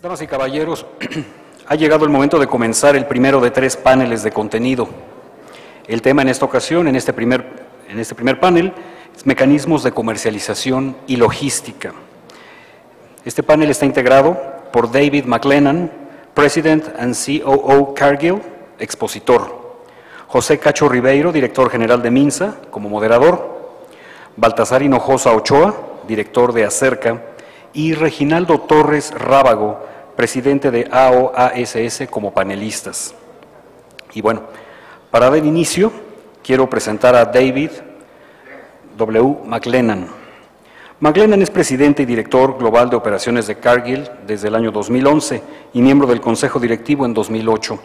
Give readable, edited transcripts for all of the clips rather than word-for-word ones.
Damas y caballeros, ha llegado el momento de comenzar el primero de 3 paneles de contenido. El tema en esta ocasión, en este primer panel, es mecanismos de comercialización y logística. Este panel está integrado por David McLennan, President and COO Cargill, expositor; José Cacho Ribeiro, director general de Minsa, como moderador; Baltasar Hinojosa Ochoa, director de Acerca; y Reginaldo Torres Rábago, presidente de AOASS, como panelistas. Y bueno, para dar inicio, quiero presentar a David W. McLennan. McLennan es presidente y director global de operaciones de Cargill desde el año 2011 y miembro del Consejo Directivo en 2008.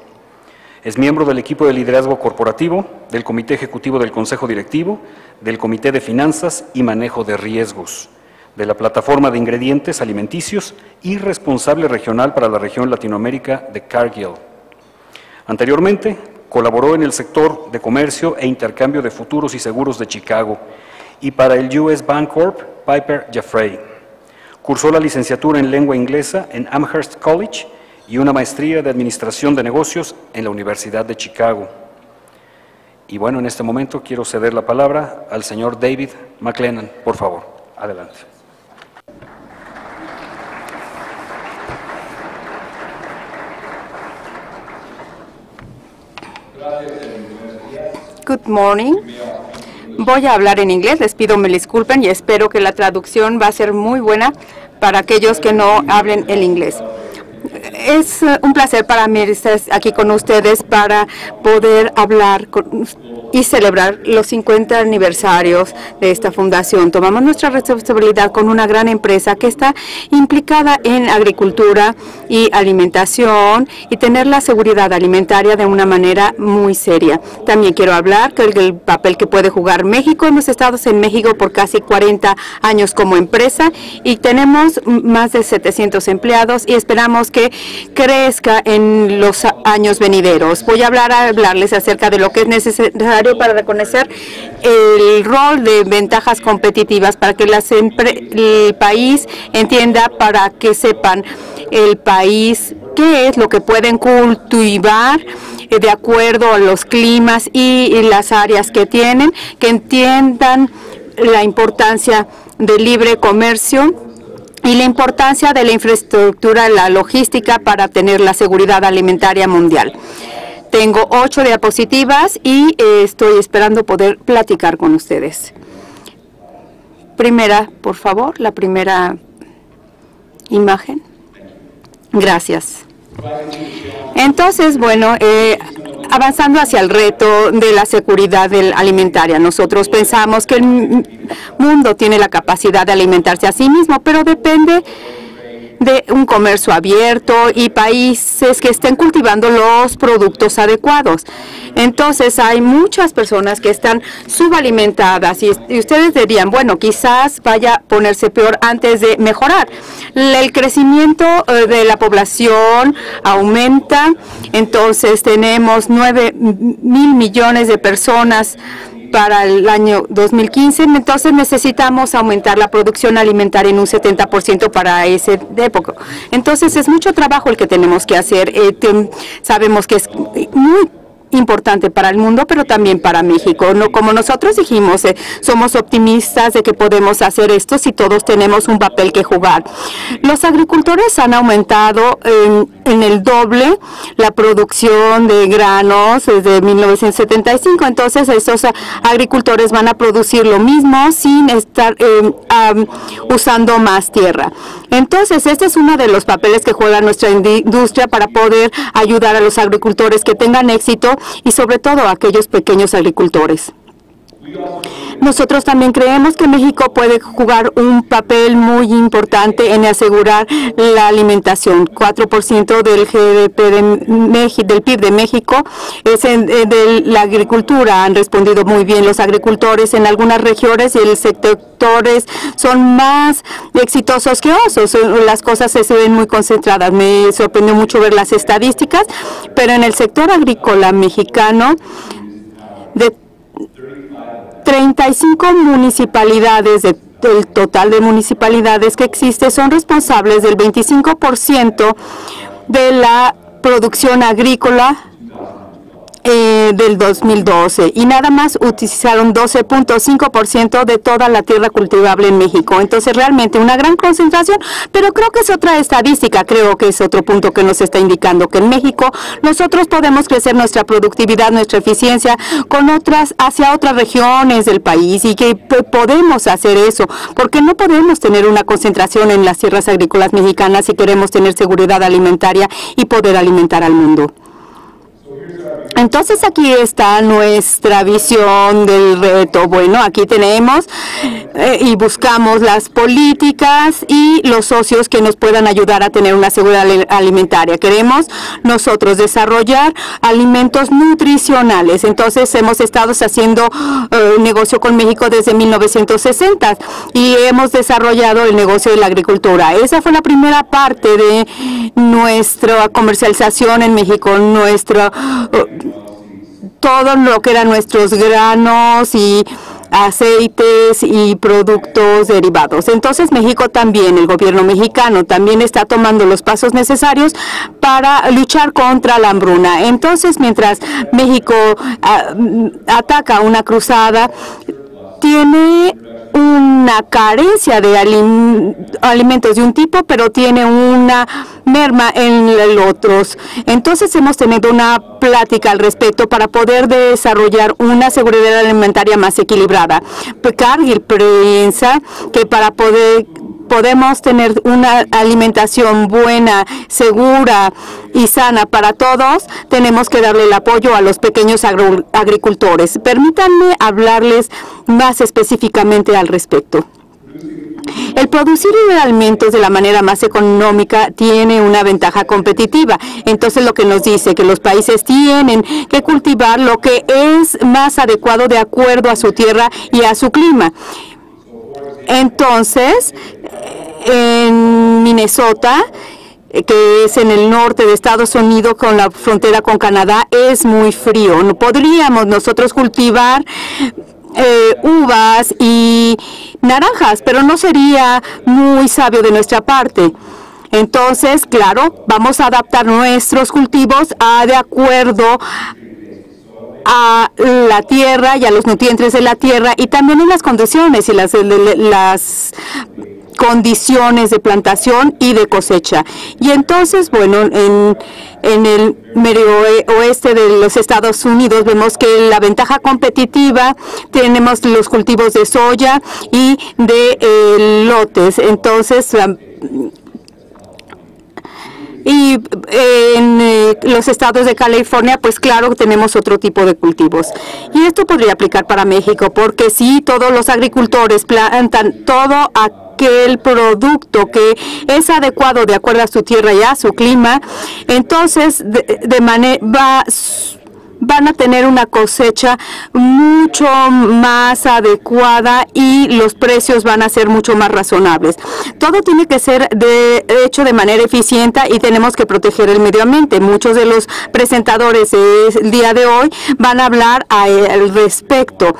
Es miembro del equipo de liderazgo corporativo, del Comité Ejecutivo del Consejo Directivo, del Comité de Finanzas y Manejo de Riesgos, de la Plataforma de Ingredientes Alimenticios y responsable regional para la región Latinoamérica de Cargill. Anteriormente, colaboró en el sector de comercio e intercambio de futuros y seguros de Chicago y para el US Bancorp Piper Jaffray. Cursó la licenciatura en lengua inglesa en Amherst College y una maestría de Administración de Negocios en la Universidad de Chicago. Y bueno, en este momento quiero ceder la palabra al señor David McLennan. Por favor, adelante. Good morning. Voy a hablar en inglés, les pido me disculpen y espero que la traducción va a ser muy buena para aquellos que no hablen el inglés. Es un placer para mí estar aquí con ustedes para poder hablar y celebrar los 50 aniversarios de esta fundación. Tomamos nuestra responsabilidad con una gran empresa que está implicada en agricultura y alimentación y tener la seguridad alimentaria de una manera muy seria. También quiero hablar del papel que puede jugar México. Hemos estado en México por casi 40 años como empresa y tenemos más de 700 empleados y esperamos que crezca en los años venideros. Voy a hablarles acerca de lo que es necesario para reconocer el rol de ventajas competitivas para que el país entienda, para que sepan el país qué es lo que pueden cultivar de acuerdo a los climas y las áreas que tienen, que entiendan la importancia del libre comercio y la importancia de la infraestructura, la logística para tener la seguridad alimentaria mundial. Tengo 8 diapositivas y estoy esperando poder platicar con ustedes. Primera, por favor, la primera imagen. Gracias. Entonces, bueno, avanzando hacia el reto de la seguridad alimentaria, nosotros pensamos que el mundo tiene la capacidad de alimentarse a sí mismo, pero depende de un comercio abierto y países que estén cultivando los productos adecuados. Entonces, hay muchas personas que están subalimentadas y ustedes dirían, bueno, quizás vaya a ponerse peor antes de mejorar. El crecimiento de la población aumenta, entonces tenemos 9.000 millones de personas para el año 2015, entonces necesitamos aumentar la producción alimentaria en un 70% para esa época. Entonces es mucho trabajo el que tenemos que hacer. Sabemos que es muy importante para el mundo, pero también para México. No, como nosotros dijimos, somos optimistas de que podemos hacer esto si todos tenemos un papel que jugar. Los agricultores han aumentado en el doble la producción de granos desde 1975. Entonces, esos agricultores van a producir lo mismo sin estar usando más tierra. Entonces, este es uno de los papeles que juega nuestra industria para poder ayudar a los agricultores que tengan éxito y sobre todo a aquellos pequeños agricultores. Nosotros también creemos que México puede jugar un papel muy importante en asegurar la alimentación. 4% del GDP del PIB de México es de la agricultura. Han respondido muy bien los agricultores en algunas regiones y el sectores son más exitosos que otros. Las cosas se ven muy concentradas. Me sorprendió mucho ver las estadísticas, pero en el sector agrícola mexicano, de 35 municipalidades de el total de municipalidades que existe son responsables del 25% de la producción agrícola del 2012 y nada más utilizaron 12.5% de toda la tierra cultivable en México. Entonces realmente una gran concentración, pero creo que es otra estadística, creo que es otro punto que nos está indicando que en México nosotros podemos crecer nuestra productividad, nuestra eficiencia hacia otras regiones del país y que podemos hacer eso, porque no podemos tener una concentración en las tierras agrícolas mexicanas si queremos tener seguridad alimentaria y poder alimentar al mundo. Entonces aquí está nuestra visión del reto. Bueno, aquí tenemos y buscamos las políticas y los socios que nos puedan ayudar a tener una seguridad alimentaria. Queremos nosotros desarrollar alimentos nutricionales. Entonces hemos estado haciendo negocio con México desde 1960 y hemos desarrollado el negocio de la agricultura. Esa fue la primera parte de nuestra comercialización en México, todo lo que eran nuestros granos y aceites y productos derivados. Entonces México también, el gobierno mexicano también está tomando los pasos necesarios para luchar contra la hambruna. Entonces mientras México ataca una cruzada, tiene una carencia de alimentos de un tipo, pero tiene una merma en el otros. Entonces hemos tenido una plática al respecto para poder desarrollar una seguridad alimentaria más equilibrada. Cargill piensa que podemos tener una alimentación buena, segura y sana para todos, tenemos que darle el apoyo a los pequeños agricultores. Permítanme hablarles más específicamente al respecto. El producir alimentos de la manera más económica tiene una ventaja competitiva. Entonces lo que nos dice que los países tienen que cultivar lo que es más adecuado de acuerdo a su tierra y a su clima. Entonces, en Minnesota, que es en el norte de Estados Unidos con la frontera con Canadá, es muy frío. No podríamos nosotros cultivar uvas y naranjas, pero no sería muy sabio de nuestra parte. Entonces, claro, vamos a adaptar nuestros cultivos de acuerdo a la tierra y a los nutrientes de la tierra y también en las condiciones y las condiciones de plantación y de cosecha. Y entonces, bueno, en el medio oeste de los Estados Unidos vemos que la ventaja competitiva tenemos los cultivos de soya y de elotes. Entonces, y en los estados de California, pues claro, tenemos otro tipo de cultivos. Y esto podría aplicar para México, porque si todos los agricultores plantan todo aquel producto que es adecuado de acuerdo a su tierra y a su clima, entonces van a tener una cosecha mucho más adecuada y los precios van a ser mucho más razonables. Todo tiene que ser hecho de manera eficiente y tenemos que proteger el medio ambiente. Muchos de los presentadores el día de hoy van a hablar al respecto,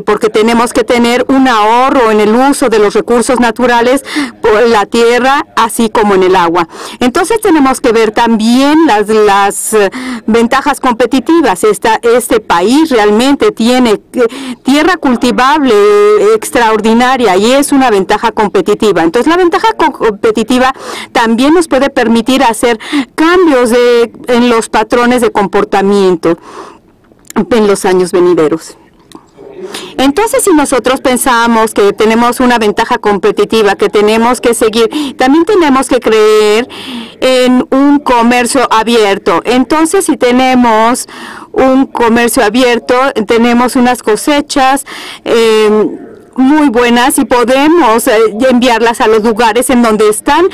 porque tenemos que tener un ahorro en el uso de los recursos naturales, por la tierra, así como en el agua. Entonces tenemos que ver también las ventajas competitivas. Este país realmente tiene tierra cultivable extraordinaria y es una ventaja competitiva. Entonces la ventaja competitiva también nos puede permitir hacer cambios en los patrones de comportamiento en los años venideros. Entonces, si nosotros pensamos que tenemos una ventaja competitiva, que tenemos que seguir, también tenemos que creer en un comercio abierto. Entonces, si tenemos un comercio abierto, tenemos unas cosechas muy buenas y podemos enviarlas a los lugares en donde están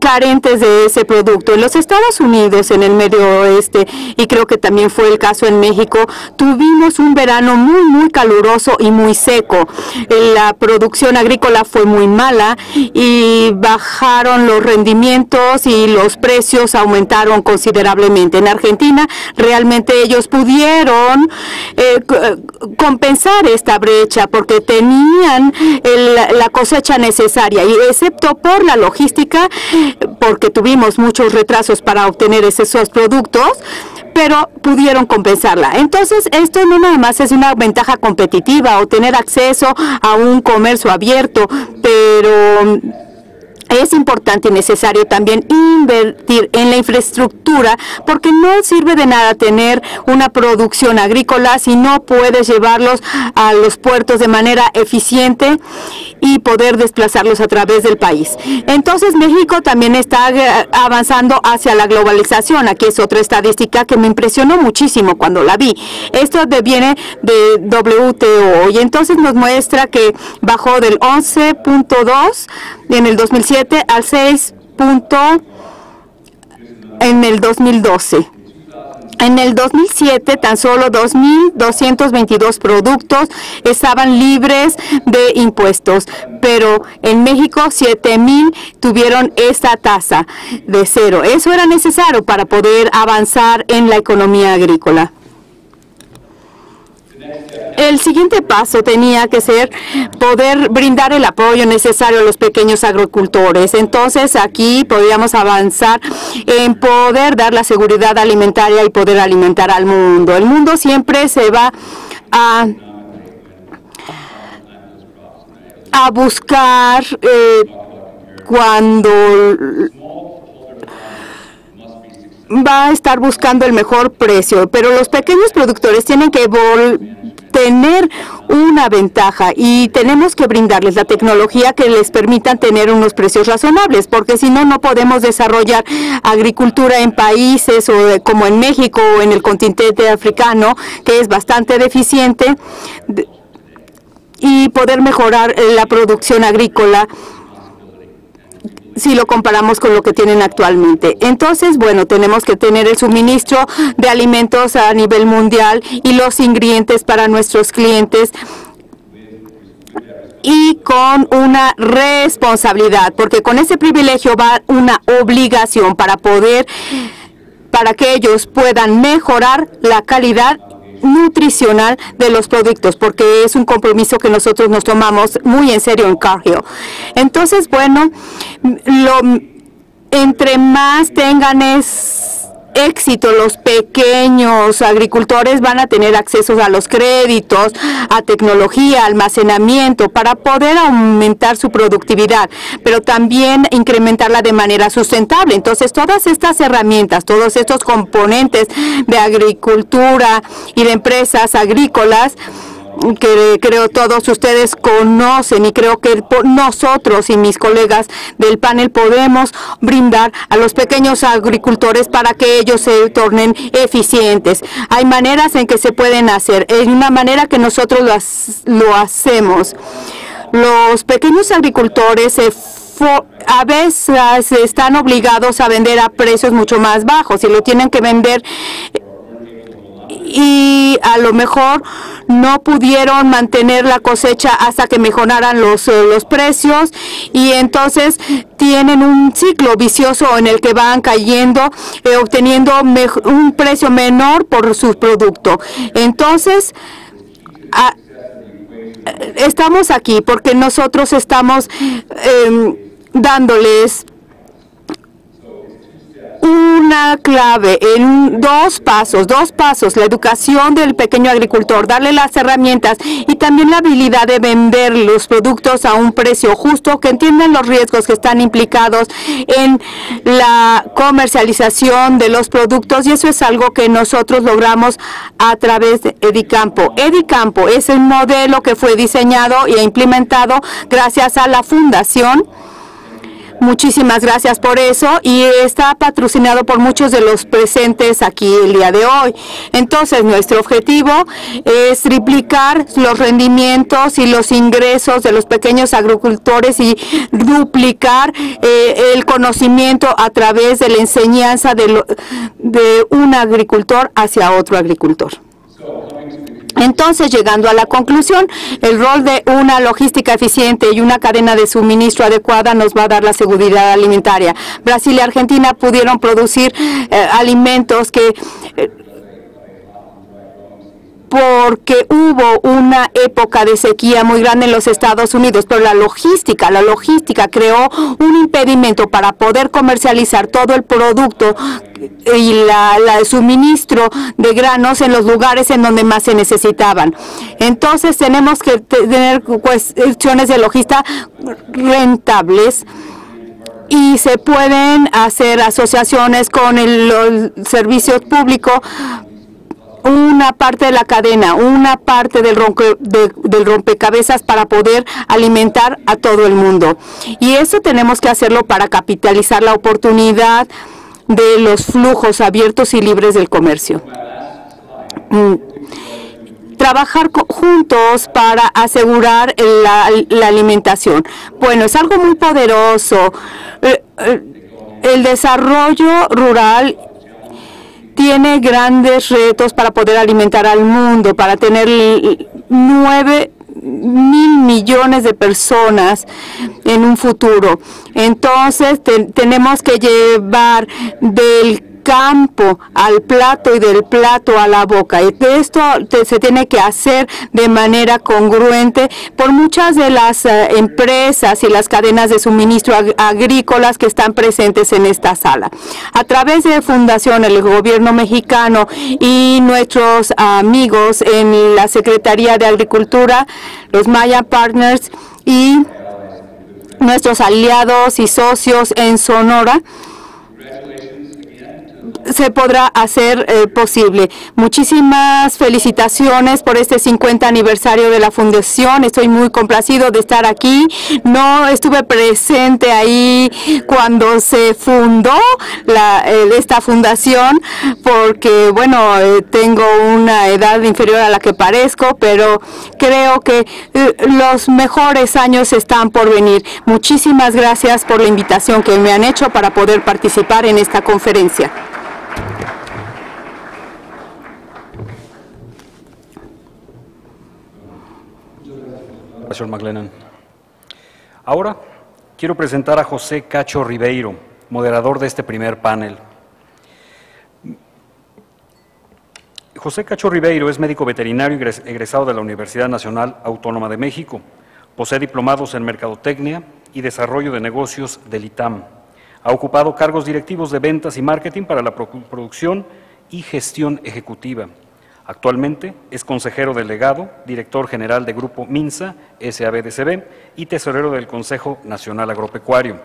carentes de ese producto. En los Estados Unidos, en el medio oeste, y creo que también fue el caso en México, tuvimos un verano muy caluroso y muy seco. La producción agrícola fue muy mala y bajaron los rendimientos y los precios aumentaron considerablemente. En Argentina, realmente ellos pudieron compensar esta brecha porque tenían tenían la cosecha necesaria, y excepto por la logística, porque tuvimos muchos retrasos para obtener esos productos, pero pudieron compensarla. Entonces, esto no nada más es una ventaja competitiva o tener acceso a un comercio abierto, pero es importante y necesario también invertir en la infraestructura, porque no sirve de nada tener una producción agrícola si no puedes llevarlos a los puertos de manera eficiente y poder desplazarlos a través del país. Entonces, México también está avanzando hacia la globalización. Aquí es otra estadística que me impresionó muchísimo cuando la vi. Esto viene de WTO, y entonces nos muestra que bajó del 11.2 en el 2007 al 6. En el 2012. En el 2007, tan solo 2.222 productos estaban libres de impuestos, pero en México 7.000 tuvieron esta tasa de cero. Eso era necesario para poder avanzar en la economía agrícola. El siguiente paso tenía que ser poder brindar el apoyo necesario a los pequeños agricultores. Entonces, aquí podíamos avanzar en poder dar la seguridad alimentaria y poder alimentar al mundo. El mundo siempre se va a buscar cuando va a estar buscando el mejor precio, pero los pequeños productores tienen que tener una ventaja, y tenemos que brindarles la tecnología que les permitan tener unos precios razonables, porque si no, no podemos desarrollar agricultura en países como en México o en el continente africano, que es bastante deficiente, y poder mejorar la producción agrícola si lo comparamos con lo que tienen actualmente. Entonces, bueno, tenemos que tener el suministro de alimentos a nivel mundial y los ingredientes para nuestros clientes, y con una responsabilidad, porque con ese privilegio va una obligación para que ellos puedan mejorar la calidad nutricional de los productos, porque es un compromiso que nosotros nos tomamos muy en serio en Cargill. Entonces, bueno, entre más tengan éxito los pequeños agricultores, van a tener acceso a los créditos, a tecnología, almacenamiento, para poder aumentar su productividad, pero también incrementarla de manera sustentable. Entonces, todas estas herramientas, todos estos componentes de agricultura y de empresas agrícolas, que creo todos ustedes conocen, y creo que nosotros y mis colegas del panel podemos brindar a los pequeños agricultores para que ellos se tornen eficientes. Hay maneras en que se pueden hacer, es una manera que nosotros lo hacemos. Los pequeños agricultores a veces están obligados a vender a precios mucho más bajos, y lo tienen que vender, y a lo mejor no pudieron mantener la cosecha hasta que mejoraran los precios, y entonces tienen un ciclo vicioso en el que van cayendo, obteniendo un precio menor por su producto. Entonces, estamos aquí porque nosotros estamos dándoles una clave en dos pasos, la educación del pequeño agricultor, darle las herramientas y también la habilidad de vender los productos a un precio justo, que entiendan los riesgos que están implicados en la comercialización de los productos, y eso es algo que nosotros logramos a través de Edicampo. Edicampo es el modelo que fue diseñado e implementado gracias a la Fundación. Muchísimas gracias por eso, y está patrocinado por muchos de los presentes aquí el día de hoy. Entonces, nuestro objetivo es triplicar los rendimientos y los ingresos de los pequeños agricultores y duplicar el conocimiento a través de la enseñanza de un agricultor hacia otro agricultor. Entonces, llegando a la conclusión, el rol de una logística eficiente y una cadena de suministro adecuada nos va a dar la seguridad alimentaria. Brasil y Argentina pudieron producir alimentos que porque hubo una época de sequía muy grande en los Estados Unidos, pero la logística creó un impedimento para poder comercializar todo el producto y el suministro de granos en los lugares en donde más se necesitaban. Entonces tenemos que tener cuestiones de logística rentables y se pueden hacer asociaciones con los servicios públicos, una parte de la cadena, una parte del rompecabezas para poder alimentar a todo el mundo. Y eso tenemos que hacerlo para capitalizar la oportunidad de los flujos abiertos y libres del comercio. Trabajar juntos para asegurar la alimentación. Bueno, es algo muy poderoso. El desarrollo rural tiene grandes retos para poder alimentar al mundo, para tener 9.000 millones de personas en un futuro. Entonces, tenemos que llevar del campo al plato y del plato a la boca. Y esto se tiene que hacer de manera congruente por muchas de las empresas y las cadenas de suministro agrícolas que están presentes en esta sala. A través de Fundación, el gobierno mexicano y nuestros amigos en la Secretaría de Agricultura, los Maya Partners y nuestros aliados y socios en Sonora, se podrá hacer posible. Muchísimas felicitaciones por este 50 aniversario de la Fundación. Estoy muy complacido de estar aquí. No estuve presente ahí cuando se fundó esta fundación porque, bueno, tengo una edad inferior a la que parezco, pero creo que los mejores años están por venir. Muchísimas gracias por la invitación que me han hecho para poder participar en esta conferencia. Gracias, McLennan. Ahora quiero presentar a José Cacho Ribeiro, moderador de este primer panel. José Cacho Ribeiro es médico veterinario egresado de la Universidad Nacional Autónoma de México. Posee diplomados en Mercadotecnia y Desarrollo de Negocios del ITAM. Ha ocupado cargos directivos de ventas y marketing para la producción y gestión ejecutiva. Actualmente es consejero delegado, director general de Grupo Minsa, SABDCB, y tesorero del Consejo Nacional Agropecuario.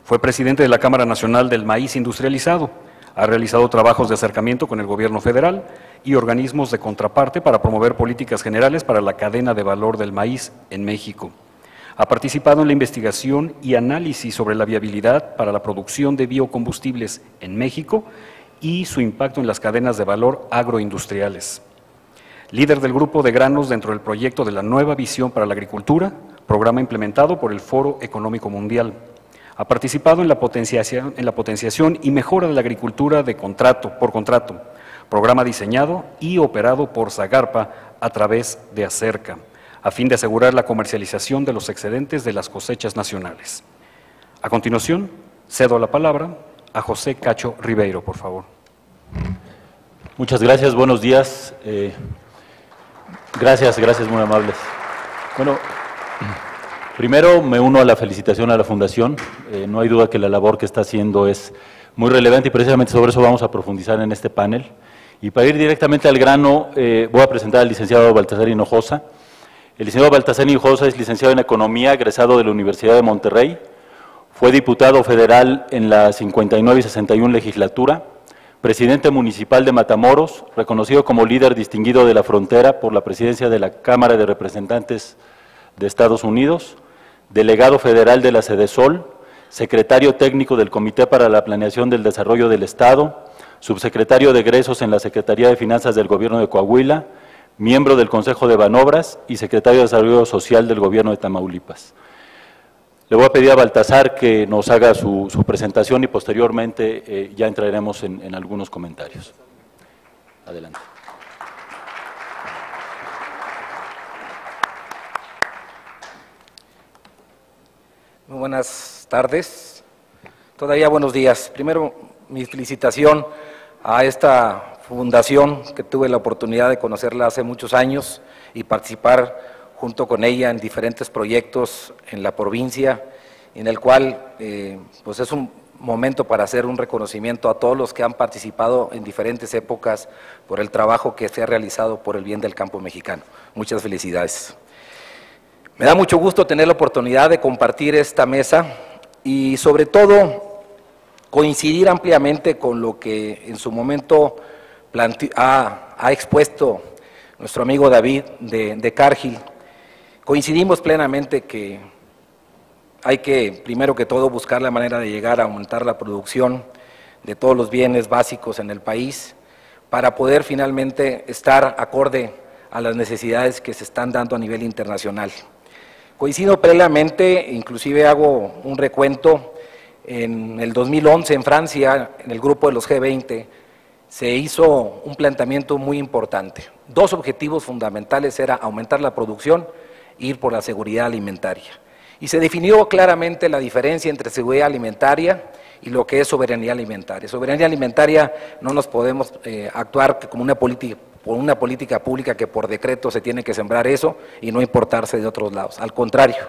Fue presidente de la Cámara Nacional del Maíz Industrializado. Ha realizado trabajos de acercamiento con el gobierno federal y organismos de contraparte para promover políticas generales para la cadena de valor del maíz en México. Ha participado en la investigación y análisis sobre la viabilidad para la producción de biocombustibles en México y su impacto en las cadenas de valor agroindustriales. Líder del grupo de granos dentro del proyecto de la Nueva Visión para la Agricultura, programa implementado por el Foro Económico Mundial. Ha participado en la potenciación y mejora de la agricultura por contrato, programa diseñado y operado por Zagarpa a través de Acerca, a fin de asegurar la comercialización de los excedentes de las cosechas nacionales. A continuación, cedo la palabra a José Cacho Ribeiro, por favor. Muchas gracias, buenos días. Gracias, muy amables. Bueno, primero me uno a la felicitación a la Fundación. No hay duda que la labor que está haciendo es muy relevante y precisamente sobre eso vamos a profundizar en este panel. Y para ir directamente al grano, voy a presentar al licenciado Baltasar Hinojosa. El licenciado Baltasar Hinojosa es licenciado en Economía, egresado de la Universidad de Monterrey. Fue diputado federal en la 59 y 61 legislatura, presidente municipal de Matamoros, reconocido como líder distinguido de la frontera por la presidencia de la Cámara de Representantes de Estados Unidos, delegado federal de la Sedesol, secretario técnico del Comité para la Planeación del Desarrollo del Estado, subsecretario de egresos en la Secretaría de Finanzas del Gobierno de Coahuila, miembro del Consejo de Banobras y secretario de Desarrollo Social del Gobierno de Tamaulipas. Le voy a pedir a Baltasar que nos haga su presentación y posteriormente ya entraremos en algunos comentarios. Adelante. Muy buenas tardes, todavía buenos días. Primero, mi felicitación a esta fundación, que tuve la oportunidad de conocerla hace muchos años y participar junto con ella en diferentes proyectos en la provincia, en el cual pues es un momento para hacer un reconocimiento a todos los que han participado en diferentes épocas por el trabajo que se ha realizado por el bien del campo mexicano. Muchas felicidades. Me da mucho gusto tener la oportunidad de compartir esta mesa y sobre todo coincidir ampliamente con lo que en su momento ha expuesto nuestro amigo David de Cargill. Coincidimos plenamente que hay que, primero que todo, buscar la manera de llegar a aumentar la producción de todos los bienes básicos en el país para poder finalmente estar acorde a las necesidades que se están dando a nivel internacional. Coincido plenamente, inclusive hago un recuento, en el 2011 en Francia, en el grupo de los G20, se hizo un planteamiento muy importante. Dos objetivos fundamentales era aumentar la producción e ir por la seguridad alimentaria. Y se definió claramente la diferencia entre seguridad alimentaria y lo que es soberanía alimentaria. Soberanía alimentaria no nos podemos actuar como una política pública que por decreto se tiene que sembrar eso y no importarse de otros lados. Al contrario,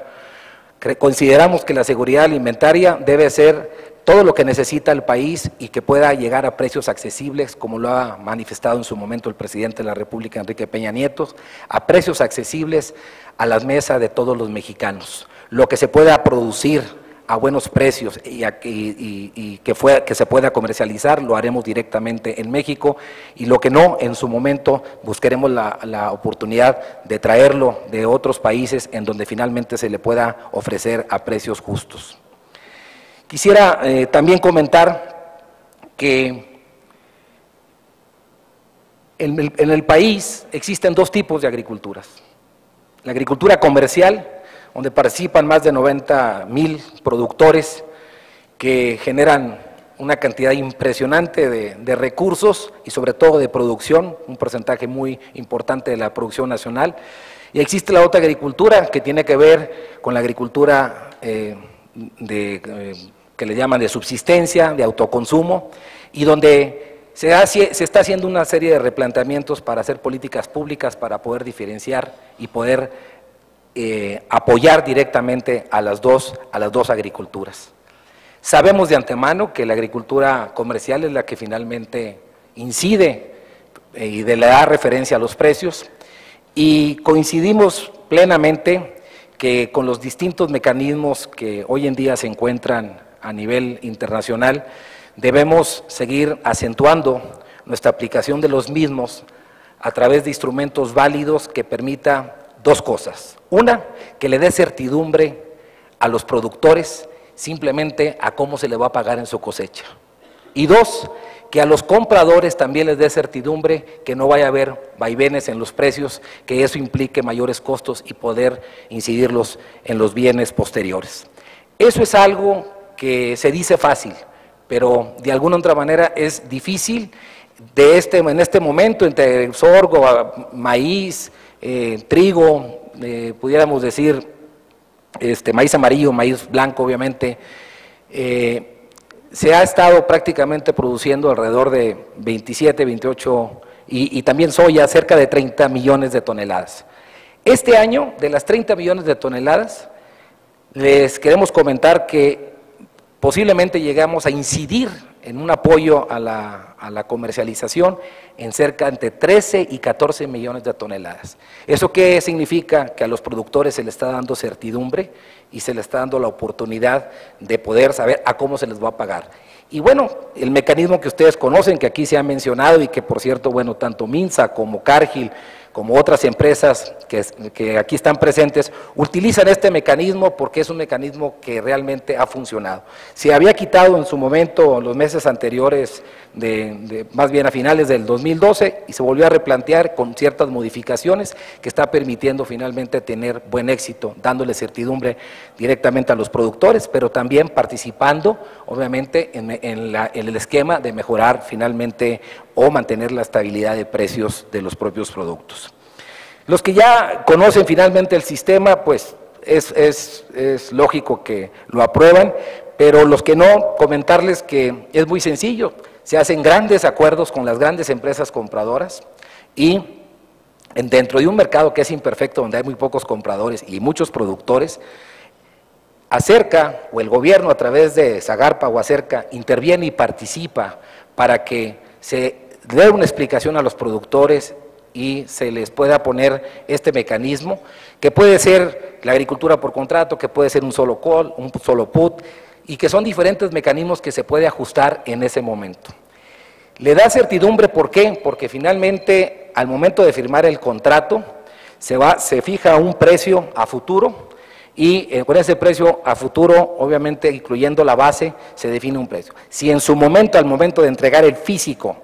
consideramos que la seguridad alimentaria debe ser todo lo que necesita el país y que pueda llegar a precios accesibles, como lo ha manifestado en su momento el presidente de la República, Enrique Peña Nieto, a precios accesibles a las mesas de todos los mexicanos. Lo que se pueda producir a buenos precios y que se pueda comercializar, lo haremos directamente en México, y lo que no, en su momento buscaremos la oportunidad de traerlo de otros países en donde finalmente se le pueda ofrecer a precios justos. Quisiera también comentar que en el país existen dos tipos de agriculturas. La agricultura comercial, donde participan más de 90,000 productores que generan una cantidad impresionante de recursos y sobre todo de producción, un porcentaje muy importante de la producción nacional. Y existe la otra agricultura que tiene que ver con la agricultura que le llaman de subsistencia, de autoconsumo, y donde se está haciendo una serie de replanteamientos para hacer políticas públicas para poder diferenciar y poder apoyar directamente a las dos agriculturas. Sabemos de antemano que la agricultura comercial es la que finalmente incide y le da referencia a los precios, y coincidimos plenamente que con los distintos mecanismos que hoy en día se encuentran a nivel internacional, debemos seguir acentuando nuestra aplicación de los mismos a través de instrumentos válidos que permita dos cosas. Una, que le dé certidumbre a los productores simplemente a cómo se le va a pagar en su cosecha. Y dos, que a los compradores también les dé certidumbre que no vaya a haber vaivenes en los precios, que eso implique mayores costos y poder incidirlos en los bienes posteriores. Eso es algo que se dice fácil, pero de alguna otra manera es difícil en este momento entre sorgo, maíz, trigo, pudiéramos decir maíz amarillo, maíz blanco obviamente, se ha estado prácticamente produciendo alrededor de 27, 28 y también soya, cerca de 30 millones de toneladas. Este año, de las 30 millones de toneladas, les queremos comentar que posiblemente llegamos a incidir en un apoyo a la comercialización en cerca entre 13 y 14 millones de toneladas. ¿Eso qué significa? Que a los productores se les está dando certidumbre y se les está dando la oportunidad de poder saber a cómo se les va a pagar. Y bueno, el mecanismo que ustedes conocen, que aquí se ha mencionado y que por cierto, bueno, tanto Minsa como Cargill, como otras empresas que aquí están presentes, utilizan este mecanismo porque es un mecanismo que realmente ha funcionado. Se había quitado en su momento, los meses anteriores, más bien a finales del 2012, y se volvió a replantear con ciertas modificaciones que está permitiendo finalmente tener buen éxito, dándole certidumbre directamente a los productores, pero también participando, obviamente, en el esquema de mejorar finalmente o mantener la estabilidad de precios de los propios productos. Los que ya conocen finalmente el sistema, pues es lógico que lo aprueban, pero los que no, comentarles que es muy sencillo. se hacen grandes acuerdos con las grandes empresas compradoras y dentro de un mercado que es imperfecto, donde hay muy pocos compradores y muchos productores, Acerca, o el gobierno a través de Zagarpa o Acerca, interviene y participa para que se dé una explicación a los productores y se les pueda poner este mecanismo, que puede ser la agricultura por contrato, que puede ser un solo call, un solo put, y que son diferentes mecanismos que se puede ajustar en ese momento. Le da certidumbre, ¿por qué? Porque finalmente, al momento de firmar el contrato, se fija un precio a futuro, y con ese precio a futuro, obviamente incluyendo la base, se define un precio. Si en su momento, al momento de entregar el físico,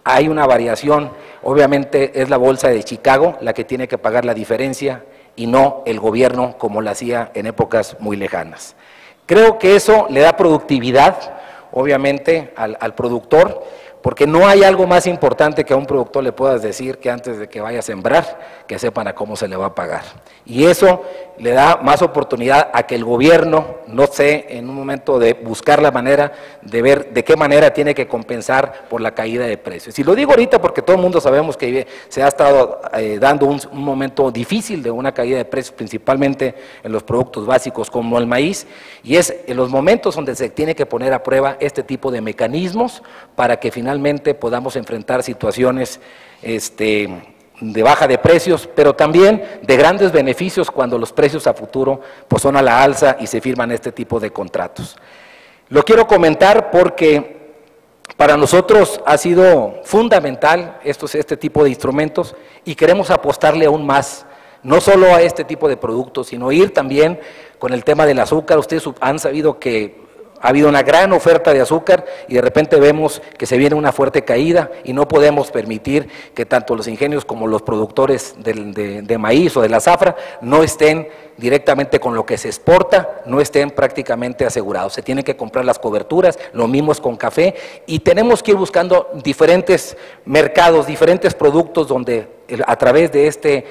hay una variación, obviamente es la bolsa de Chicago la que tiene que pagar la diferencia y no el gobierno como lo hacía en épocas muy lejanas. Creo que eso le da productividad, obviamente, al productor, porque no hay algo más importante que a un productor le puedas decir que antes de que vaya a sembrar, que sepan a cómo se le va a pagar. Y eso le da más oportunidad a que el gobierno, no sé, en un momento de buscar la manera de ver de qué manera tiene que compensar por la caída de precios. Y lo digo ahorita porque todo el mundo sabemos que se ha estado dando un momento difícil de una caída de precios, principalmente en los productos básicos como el maíz, y es en los momentos donde se tiene que poner a prueba este tipo de mecanismos para que finalmente podamos enfrentar situaciones de baja de precios, pero también de grandes beneficios cuando los precios a futuro pues son a la alza y se firman este tipo de contratos. Lo quiero comentar porque para nosotros ha sido fundamental este tipo de instrumentos y queremos apostarle aún más, no solo a este tipo de productos, sino ir también con el tema del azúcar. Ustedes han sabido que ha habido una gran oferta de azúcar y de repente vemos que se viene una fuerte caída y no podemos permitir que tanto los ingenios como los productores de maíz o de la zafra no estén directamente con lo que se exporta, no estén prácticamente asegurados. Se tienen que comprar las coberturas, lo mismo es con café, y tenemos que ir buscando diferentes mercados, diferentes productos donde a través de este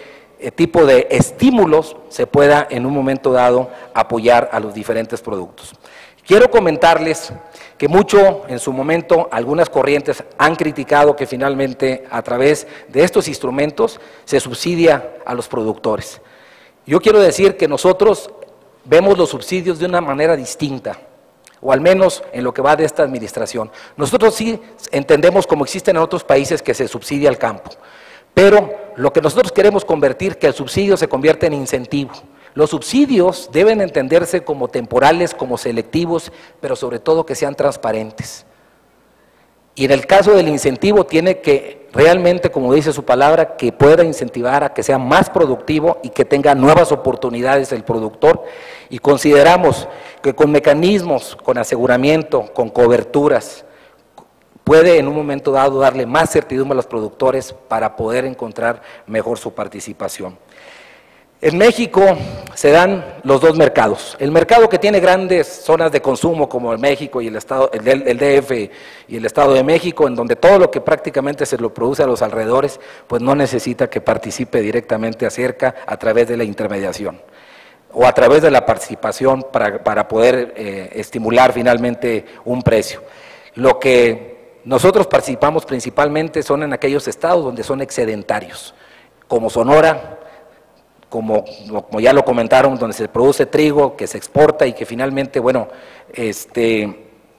tipo de estímulos se pueda en un momento dado apoyar a los diferentes productos. Quiero comentarles que mucho en su momento algunas corrientes han criticado que finalmente a través de estos instrumentos se subsidia a los productores. Yo quiero decir que nosotros vemos los subsidios de una manera distinta, o al menos en lo que va de esta administración. Nosotros sí entendemos, como existen en otros países, que se subsidia al campo, pero lo que nosotros queremos convertir, que el subsidio se convierta en incentivo. Los subsidios deben entenderse como temporales, como selectivos, pero sobre todo que sean transparentes. Y en el caso del incentivo tiene que realmente, como dice su palabra, que pueda incentivar a que sea más productivo y que tenga nuevas oportunidades el productor. Y consideramos que con mecanismos, con aseguramiento, con coberturas, puede en un momento dado darle más certidumbre a los productores para poder encontrar mejor su participación. En México se dan los dos mercados. El mercado que tiene grandes zonas de consumo como el México y el DF y el Estado de México, en donde todo lo que prácticamente se lo produce a los alrededores, pues no necesita que participe directamente Acerca a través de la intermediación o a través de la participación para poder estimular finalmente un precio. Lo que nosotros participamos principalmente son en aquellos estados donde son excedentarios, como Sonora, como ya lo comentaron, donde se produce trigo, que se exporta y que finalmente, bueno,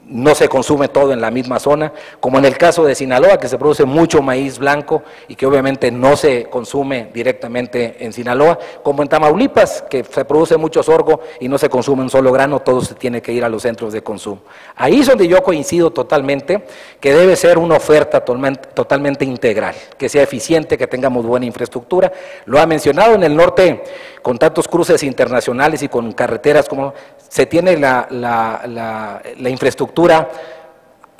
no se consume todo en la misma zona, como en el caso de Sinaloa, que se produce mucho maíz blanco y que obviamente no se consume directamente en Sinaloa, como en Tamaulipas, que se produce mucho sorgo y no se consume un solo grano, todo se tiene que ir a los centros de consumo. Ahí es donde yo coincido totalmente, que debe ser una oferta totalmente integral, que sea eficiente, que tengamos buena infraestructura. Lo ha mencionado en el norte, con tantos cruces internacionales y con carreteras como se tiene la infraestructura,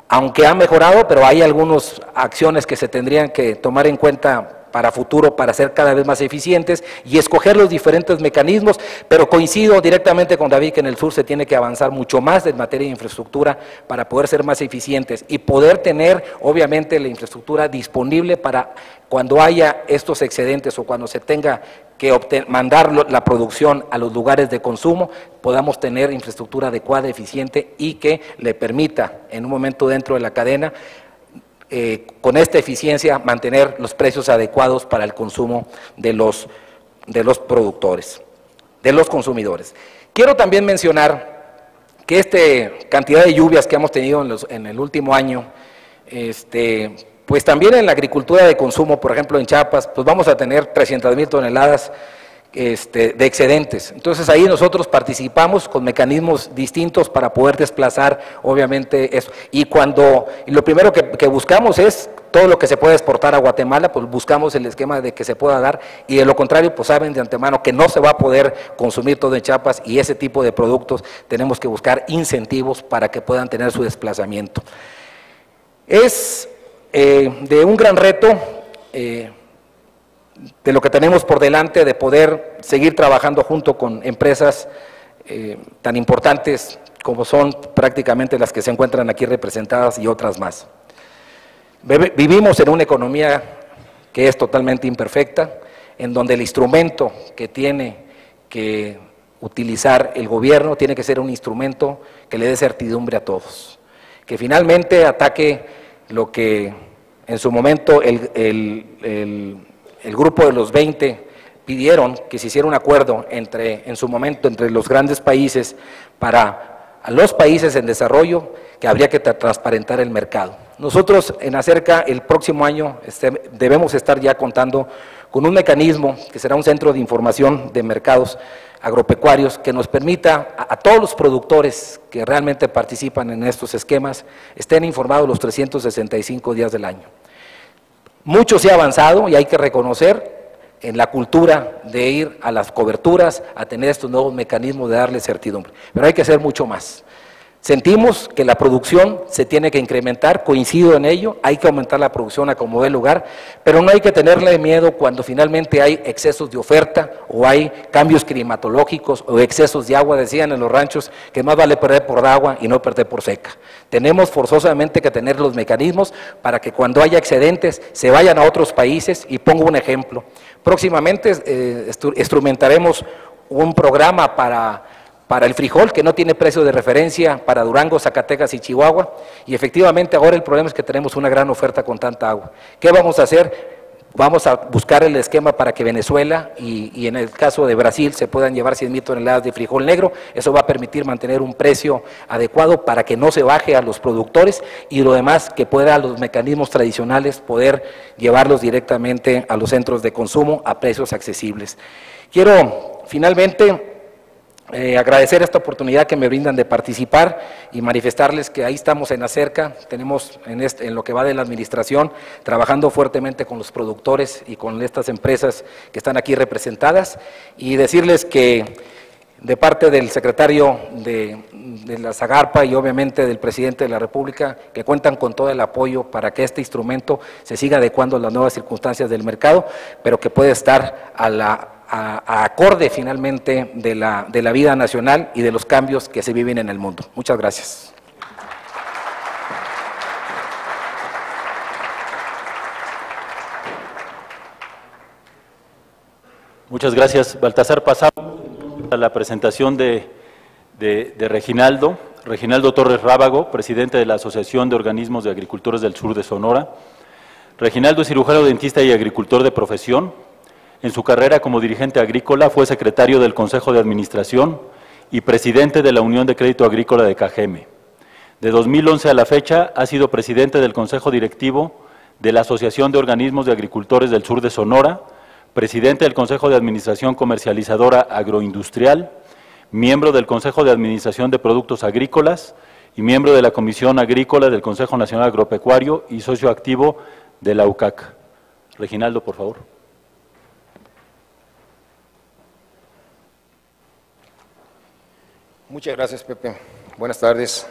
aunque ha mejorado, pero hay algunas acciones que se tendrían que tomar en cuenta para futuro, para ser cada vez más eficientes y escoger los diferentes mecanismos, pero coincido directamente con David que en el sur se tiene que avanzar mucho más en materia de infraestructura para poder ser más eficientes y poder tener obviamente la infraestructura disponible para cuando haya estos excedentes o cuando se tenga que mandar la producción a los lugares de consumo, podamos tener infraestructura adecuada, eficiente y que le permita en un momento dentro de la cadena con esta eficiencia mantener los precios adecuados para el consumo de los productores, de los consumidores. Quiero también mencionar que esta cantidad de lluvias que hemos tenido en el último año, pues también en la agricultura de consumo, por ejemplo en Chiapas, pues vamos a tener 300,000 toneladas de excedentes. Entonces ahí nosotros participamos con mecanismos distintos para poder desplazar obviamente eso. Y lo primero que buscamos es todo lo que se puede exportar a Guatemala, pues buscamos el esquema de que se pueda dar, y de lo contrario pues saben de antemano que no se va a poder consumir todo en Chiapas, y ese tipo de productos tenemos que buscar incentivos para que puedan tener su desplazamiento. Es de un gran reto de lo que tenemos por delante, de poder seguir trabajando junto con empresas tan importantes como son prácticamente las que se encuentran aquí representadas y otras más. Vivimos en una economía que es totalmente imperfecta, en donde el instrumento que tiene que utilizar el gobierno tiene que ser un instrumento que le dé certidumbre a todos, que finalmente ataque lo que en su momento el grupo de los 20 pidieron, que se hiciera un acuerdo en su momento entre los grandes países para a los países en desarrollo, que habría que transparentar el mercado. Nosotros en Acerca el próximo año debemos estar ya contando con un mecanismo que será un centro de información de mercados agropecuarios que nos permita a todos los productores que realmente participan en estos esquemas estén informados los 365 días del año. Mucho se ha avanzado y hay que reconocer en la cultura de ir a las coberturas, a tener estos nuevos mecanismos de darle certidumbre, pero hay que hacer mucho más. Sentimos que la producción se tiene que incrementar, coincido en ello, hay que aumentar la producción a como dé lugar, pero no hay que tenerle miedo cuando finalmente hay excesos de oferta o hay cambios climatológicos o excesos de agua. Decían en los ranchos que más vale perder por agua y no perder por seca. Tenemos forzosamente que tener los mecanismos para que cuando haya excedentes se vayan a otros países, y pongo un ejemplo. Próximamente instrumentaremos un programa para el frijol que no tiene precio de referencia para Durango, Zacatecas y Chihuahua, y efectivamente ahora el problema es que tenemos una gran oferta con tanta agua. ¿Qué vamos a hacer? Vamos a buscar el esquema para que Venezuela y en el caso de Brasil se puedan llevar 100,000 toneladas de frijol negro. Eso va a permitir mantener un precio adecuado para que no se baje a los productores, y lo demás que pueda los mecanismos tradicionales poder llevarlos directamente a los centros de consumo a precios accesibles. Quiero finalmente agradecer esta oportunidad que me brindan de participar y manifestarles que ahí estamos en Acerca, tenemos en lo que va de la administración, trabajando fuertemente con los productores y con estas empresas que están aquí representadas, y decirles que de parte del secretario de la Zagarpa y obviamente del presidente de la República, que cuentan con todo el apoyo para que este instrumento se siga adecuando a las nuevas circunstancias del mercado, pero que puede estar a acorde finalmente de la vida nacional y de los cambios que se viven en el mundo. Muchas gracias. Muchas gracias, Baltasar. Pasamos a la presentación de Reginaldo Torres Rábago, presidente de la Asociación de Organismos de Agricultores del Sur de Sonora. Reginaldo es cirujano dentista y agricultor de profesión. En su carrera como dirigente agrícola fue secretario del Consejo de Administración y presidente de la Unión de Crédito Agrícola de Cajeme. De 2011 a la fecha ha sido presidente del Consejo Directivo de la Asociación de Organismos de Agricultores del Sur de Sonora, presidente del Consejo de Administración Comercializadora Agroindustrial, miembro del Consejo de Administración de Productos Agrícolas y miembro de la Comisión Agrícola del Consejo Nacional Agropecuario y socio activo de la UCAC. Reginaldo, por favor. Muchas gracias, Pepe. Buenas tardes.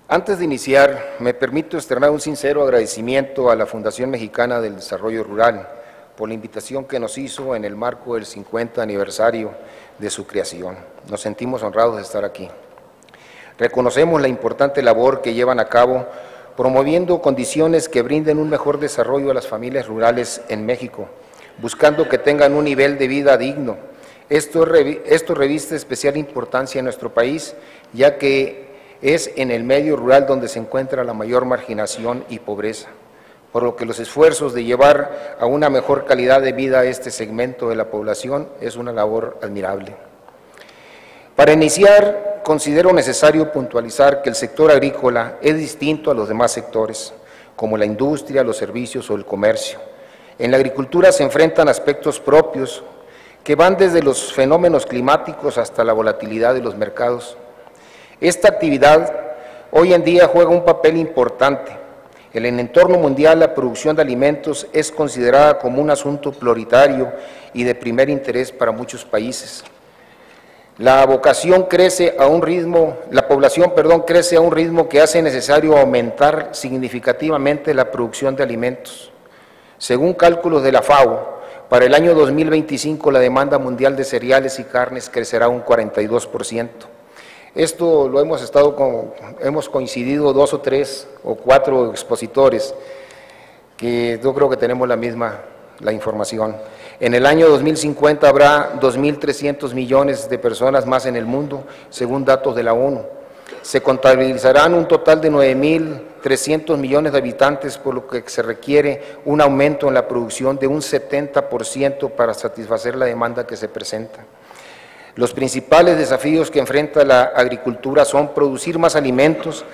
Antes de iniciar, me permito externar un sincero agradecimiento a la Fundación Mexicana del Desarrollo Rural por la invitación que nos hizo en el marco del 50 aniversario de su creación. Nos sentimos honrados de estar aquí. Reconocemos la importante labor que llevan a cabo promoviendo condiciones que brinden un mejor desarrollo a las familias rurales en México, buscando que tengan un nivel de vida digno. Esto reviste especial importancia en nuestro país, ya que es en el medio rural donde se encuentra la mayor marginación y pobreza, por lo que los esfuerzos de llevar a una mejor calidad de vida a este segmento de la población es una labor admirable. Para iniciar, considero necesario puntualizar que el sector agrícola es distinto a los demás sectores, como la industria, los servicios o el comercio. En la agricultura se enfrentan aspectos propios que van desde los fenómenos climáticos hasta la volatilidad de los mercados. Esta actividad hoy en día juega un papel importante. En el entorno mundial, la producción de alimentos es considerada como un asunto prioritario y de primer interés para muchos países. La población crece a un ritmo que hace necesario aumentar significativamente la producción de alimentos. Según cálculos de la FAO, para el año 2025 la demanda mundial de cereales y carnes crecerá un 42%. Esto lo hemos coincidido 2 o 3 o 4 expositores, que yo creo que tenemos la información. En el año 2050 habrá 2.300 millones de personas más en el mundo, según datos de la ONU. Se contabilizarán un total de 9.300 millones de habitantes, por lo que se requiere un aumento en la producción de un 70% para satisfacer la demanda que se presenta. Los principales desafíos que enfrenta la agricultura son producir más alimentos,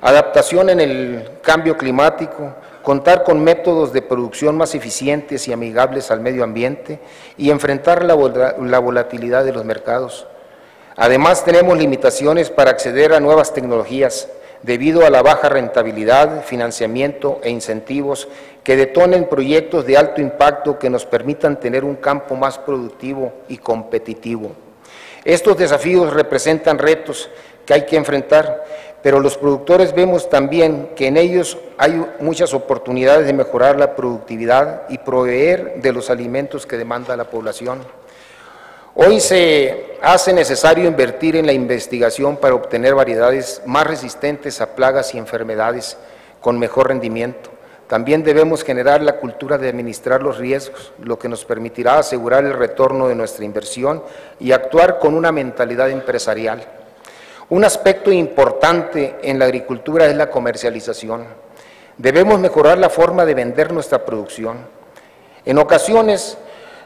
adaptación en el cambio climático, contar con métodos de producción más eficientes y amigables al medio ambiente y enfrentar la volatilidad de los mercados. Además, tenemos limitaciones para acceder a nuevas tecnologías debido a la baja rentabilidad, financiamiento e incentivos que detonen proyectos de alto impacto que nos permitan tener un campo más productivo y competitivo. Estos desafíos representan retos que hay que enfrentar, pero los productores vemos también que en ellos hay muchas oportunidades de mejorar la productividad y proveer de los alimentos que demanda la población. Hoy se hace necesario invertir en la investigación para obtener variedades más resistentes a plagas y enfermedades con mejor rendimiento. También debemos generar la cultura de administrar los riesgos, lo que nos permitirá asegurar el retorno de nuestra inversión y actuar con una mentalidad empresarial. Un aspecto importante en la agricultura es la comercialización. Debemos mejorar la forma de vender nuestra producción. En ocasiones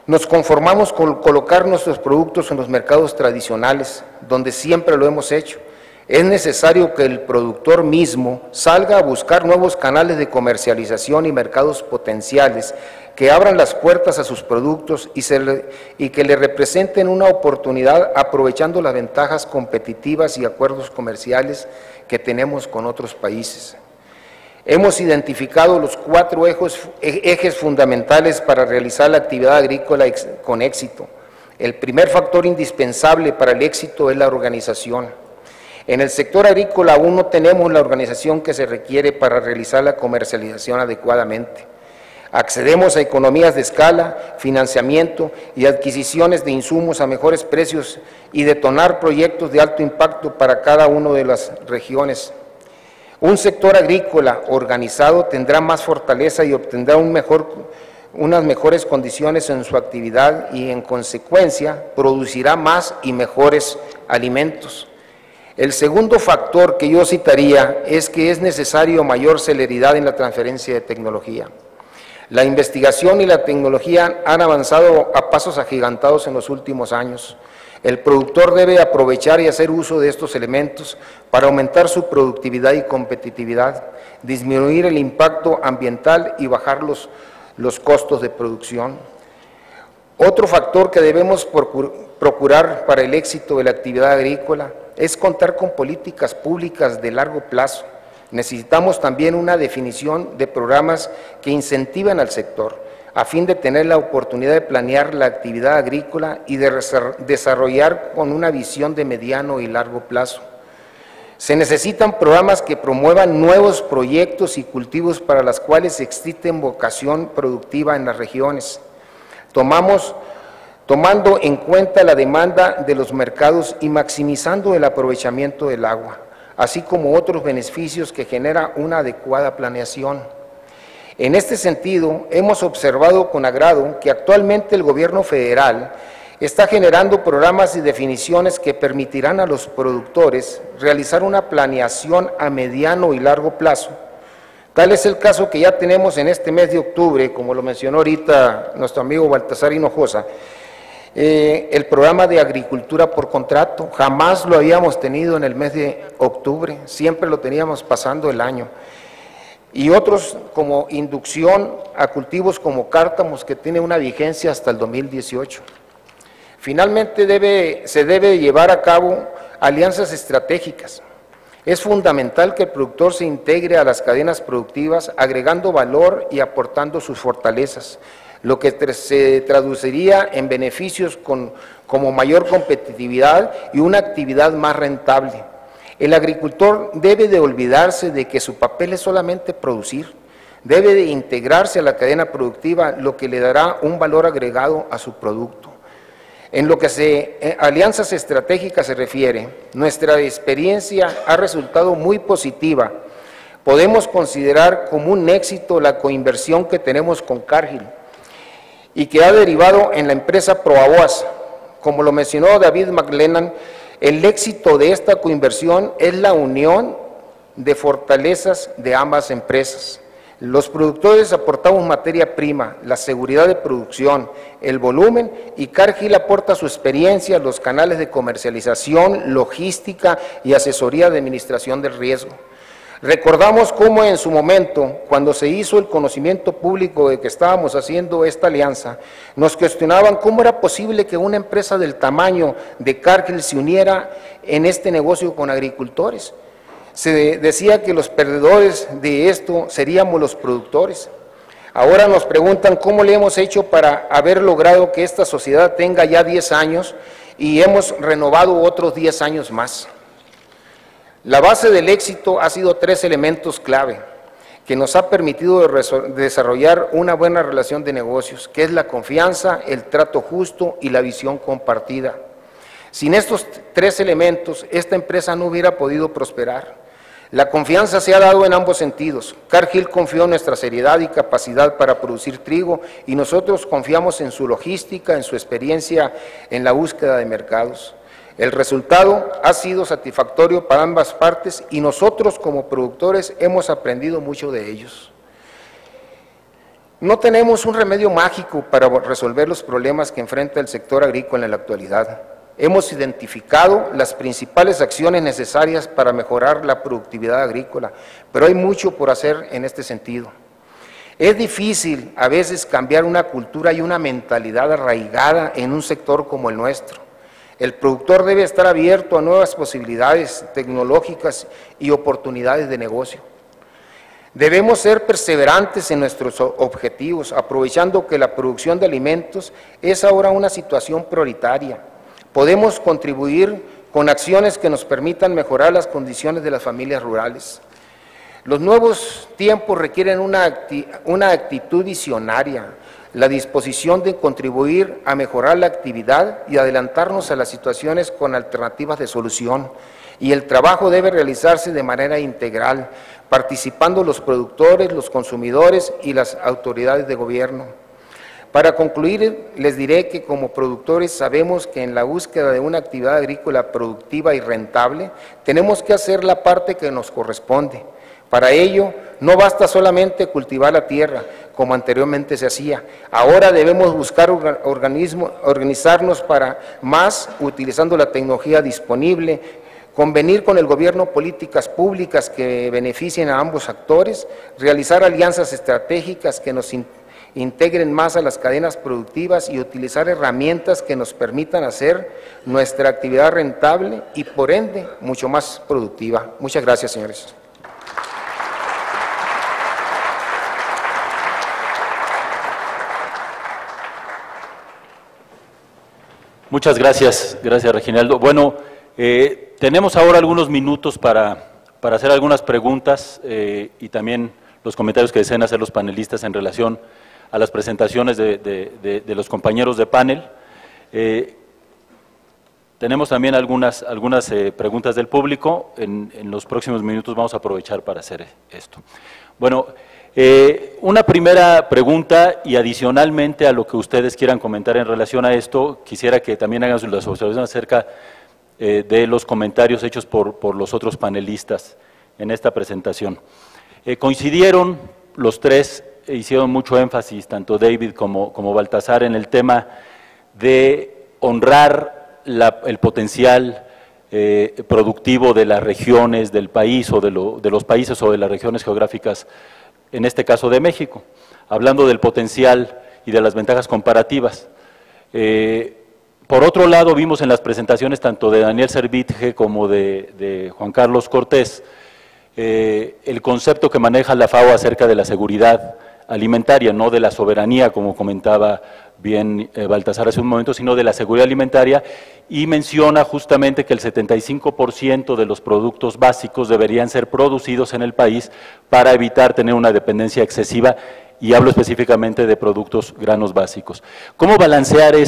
nos conformamos con colocar nuestros productos en los mercados tradicionales, donde siempre lo hemos hecho. Es necesario que el productor mismo salga a buscar nuevos canales de comercialización y mercados potenciales que abran las puertas a sus productos y que le representen una oportunidad aprovechando las ventajas competitivas y acuerdos comerciales que tenemos con otros países. Hemos identificado los 4 ejes fundamentales para realizar la actividad agrícola con éxito. El primer factor indispensable para el éxito es la organización. En el sector agrícola aún no tenemos la organización que se requiere para realizar la comercialización adecuadamente. Accedemos a economías de escala, financiamiento y adquisiciones de insumos a mejores precios y detonar proyectos de alto impacto para cada una de las regiones. Un sector agrícola organizado tendrá más fortaleza y obtendrá unas mejores condiciones en su actividad y, en consecuencia, producirá más y mejores alimentos. El segundo factor que yo citaría es que es necesario mayor celeridad en la transferencia de tecnología. La investigación y la tecnología han avanzado a pasos agigantados en los últimos años. El productor debe aprovechar y hacer uso de estos elementos para aumentar su productividad y competitividad, disminuir el impacto ambiental y bajar los costos de producción. Otro factor que debemos procurar para el éxito de la actividad agrícola es contar con políticas públicas de largo plazo. Necesitamos también una definición de programas que incentiven al sector, a fin de tener la oportunidad de planear la actividad agrícola y de desarrollar con una visión de mediano y largo plazo. Se necesitan programas que promuevan nuevos proyectos y cultivos para los cuales existen vocación productiva en las regiones, tomando en cuenta la demanda de los mercados y maximizando el aprovechamiento del agua, así como otros beneficios que genera una adecuada planeación. En este sentido, hemos observado con agrado que actualmente el gobierno federal está generando programas y definiciones que permitirán a los productores realizar una planeación a mediano y largo plazo. Tal es el caso que ya tenemos en este mes de octubre, como lo mencionó ahorita nuestro amigo Baltasar Hinojosa, el programa de agricultura por contrato. Jamás lo habíamos tenido en el mes de octubre, siempre lo teníamos pasando el año. Y otros como inducción a cultivos como cártamos, que tiene una vigencia hasta el 2018. Finalmente se debe llevar a cabo alianzas estratégicas. Es fundamental que el productor se integre a las cadenas productivas, agregando valor y aportando sus fortalezas, lo que se traduciría en beneficios como mayor competitividad y una actividad más rentable. El agricultor debe de olvidarse de que su papel es solamente producir, debe de integrarse a la cadena productiva, lo que le dará un valor agregado a su producto. En lo que alianzas estratégicas se refiere, nuestra experiencia ha resultado muy positiva. Podemos considerar como un éxito la coinversión que tenemos con Cargill y que ha derivado en la empresa Proaguas. Como lo mencionó David McLennan, el éxito de esta coinversión es la unión de fortalezas de ambas empresas. Los productores aportamos materia prima, la seguridad de producción, el volumen, y Cargill aporta su experiencia, los canales de comercialización, logística y asesoría de administración del riesgo. Recordamos cómo en su momento, cuando se hizo el conocimiento público de que estábamos haciendo esta alianza, nos cuestionaban cómo era posible que una empresa del tamaño de Cargill se uniera en este negocio con agricultores. Se decía que los perdedores de esto seríamos los productores. Ahora nos preguntan cómo le hemos hecho para haber logrado que esta sociedad tenga ya 10 años y hemos renovado otros 10 años más. La base del éxito ha sido 3 elementos clave que nos ha permitido desarrollar una buena relación de negocios, que es la confianza, el trato justo y la visión compartida. Sin estos 3 elementos, esta empresa no hubiera podido prosperar. La confianza se ha dado en ambos sentidos. Cargill confió en nuestra seriedad y capacidad para producir trigo y nosotros confiamos en su logística, en su experiencia en la búsqueda de mercados. El resultado ha sido satisfactorio para ambas partes y nosotros como productores hemos aprendido mucho de ellos. No tenemos un remedio mágico para resolver los problemas que enfrenta el sector agrícola en la actualidad. Hemos identificado las principales acciones necesarias para mejorar la productividad agrícola, pero hay mucho por hacer en este sentido. Es difícil a veces cambiar una cultura y una mentalidad arraigada en un sector como el nuestro. El productor debe estar abierto a nuevas posibilidades tecnológicas y oportunidades de negocio. Debemos ser perseverantes en nuestros objetivos, aprovechando que la producción de alimentos es ahora una situación prioritaria. Podemos contribuir con acciones que nos permitan mejorar las condiciones de las familias rurales. Los nuevos tiempos requieren una actitud visionaria, la disposición de contribuir a mejorar la actividad y adelantarnos a las situaciones con alternativas de solución. Y el trabajo debe realizarse de manera integral, participando los productores, los consumidores y las autoridades de gobierno. Para concluir, les diré que como productores sabemos que en la búsqueda de una actividad agrícola productiva y rentable, tenemos que hacer la parte que nos corresponde. Para ello, no basta solamente cultivar la tierra, como anteriormente se hacía. Ahora debemos buscar organizarnos para más, utilizando la tecnología disponible, convenir con el gobierno políticas públicas que beneficien a ambos actores, realizar alianzas estratégicas que nos integren más a las cadenas productivas y utilizar herramientas que nos permitan hacer nuestra actividad rentable y por ende mucho más productiva. Muchas gracias, señores. Muchas gracias, Reginaldo. Bueno, tenemos ahora algunos minutos para hacer algunas preguntas y también los comentarios que deseen hacer los panelistas en relación a las presentaciones de los compañeros de panel. Tenemos también algunas preguntas del público. En los próximos minutos vamos a aprovechar para hacer esto. Bueno, Una primera pregunta, y adicionalmente a lo que ustedes quieran comentar en relación a esto, quisiera que también hagan las observaciones acerca de los comentarios hechos por los otros panelistas en esta presentación. Coincidieron los tres, hicieron mucho énfasis, tanto David como Baltasar, en el tema de honrar el potencial productivo de las regiones del país o de los países o de las regiones geográficas, en este caso de México, hablando del potencial y de las ventajas comparativas. Por otro lado, vimos en las presentaciones tanto de Daniel Servitje como de Juan Carlos Cortés el concepto que maneja la FAO acerca de la seguridad alimentaria, no de la soberanía, como comentaba bien Baltasar hace un momento, sino de la seguridad alimentaria, y menciona justamente que el 75% de los productos básicos deberían ser producidos en el país para evitar tener una dependencia excesiva, y hablo específicamente de productos granos básicos. ¿Cómo balancear el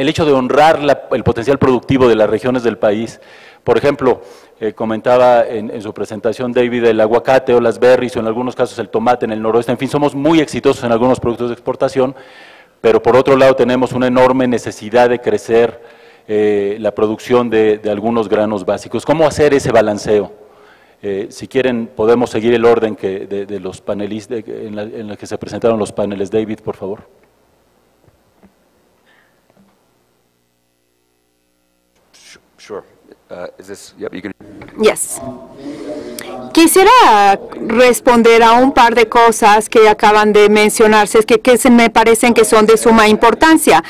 hecho de honrar el potencial productivo de las regiones del país? Por ejemplo, comentaba en su presentación David el aguacate o las berries, o en algunos casos el tomate en el noroeste, en fin, somos muy exitosos en algunos productos de exportación, pero por otro lado tenemos una enorme necesidad de crecer la producción de algunos granos básicos. ¿Cómo hacer ese balanceo? Si quieren, podemos seguir el orden de los panelistas en el que se presentaron los paneles. David, por favor. Sure. Is this, yep, you can... Yes. Quisiera responder a un par de cosas que acaban de mencionarse, que me parecen que son de suma importancia.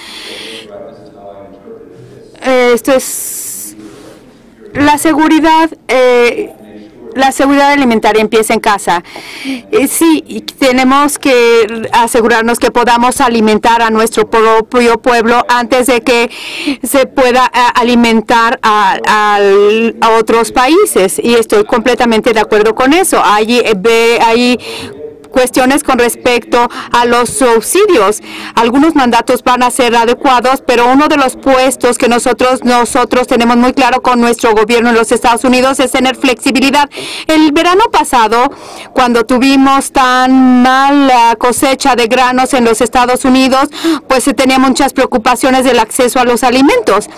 Esto es la seguridad. La seguridad alimentaria empieza en casa. Sí, tenemos que asegurarnos que podamos alimentar a nuestro propio pueblo antes de que se pueda alimentar a otros países. Y estoy completamente de acuerdo con eso. Hay cuestiones con respecto a los subsidios. Algunos mandatos van a ser adecuados, pero uno de los puestos que nosotros tenemos muy claro con nuestro gobierno en los Estados Unidos es tener flexibilidad. El verano pasado, cuando tuvimos tan mala cosecha de granos en los Estados Unidos, pues se tenía muchas preocupaciones del acceso a los alimentos,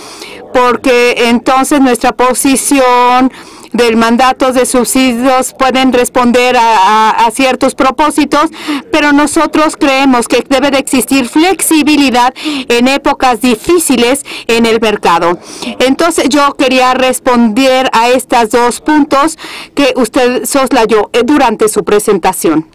porque entonces nuestra posición del mandato de subsidios pueden responder a ciertos propósitos, pero nosotros creemos que debe de existir flexibilidad en épocas difíciles en el mercado. Entonces yo quería responder a estos dos puntos que usted soslayó durante su presentación.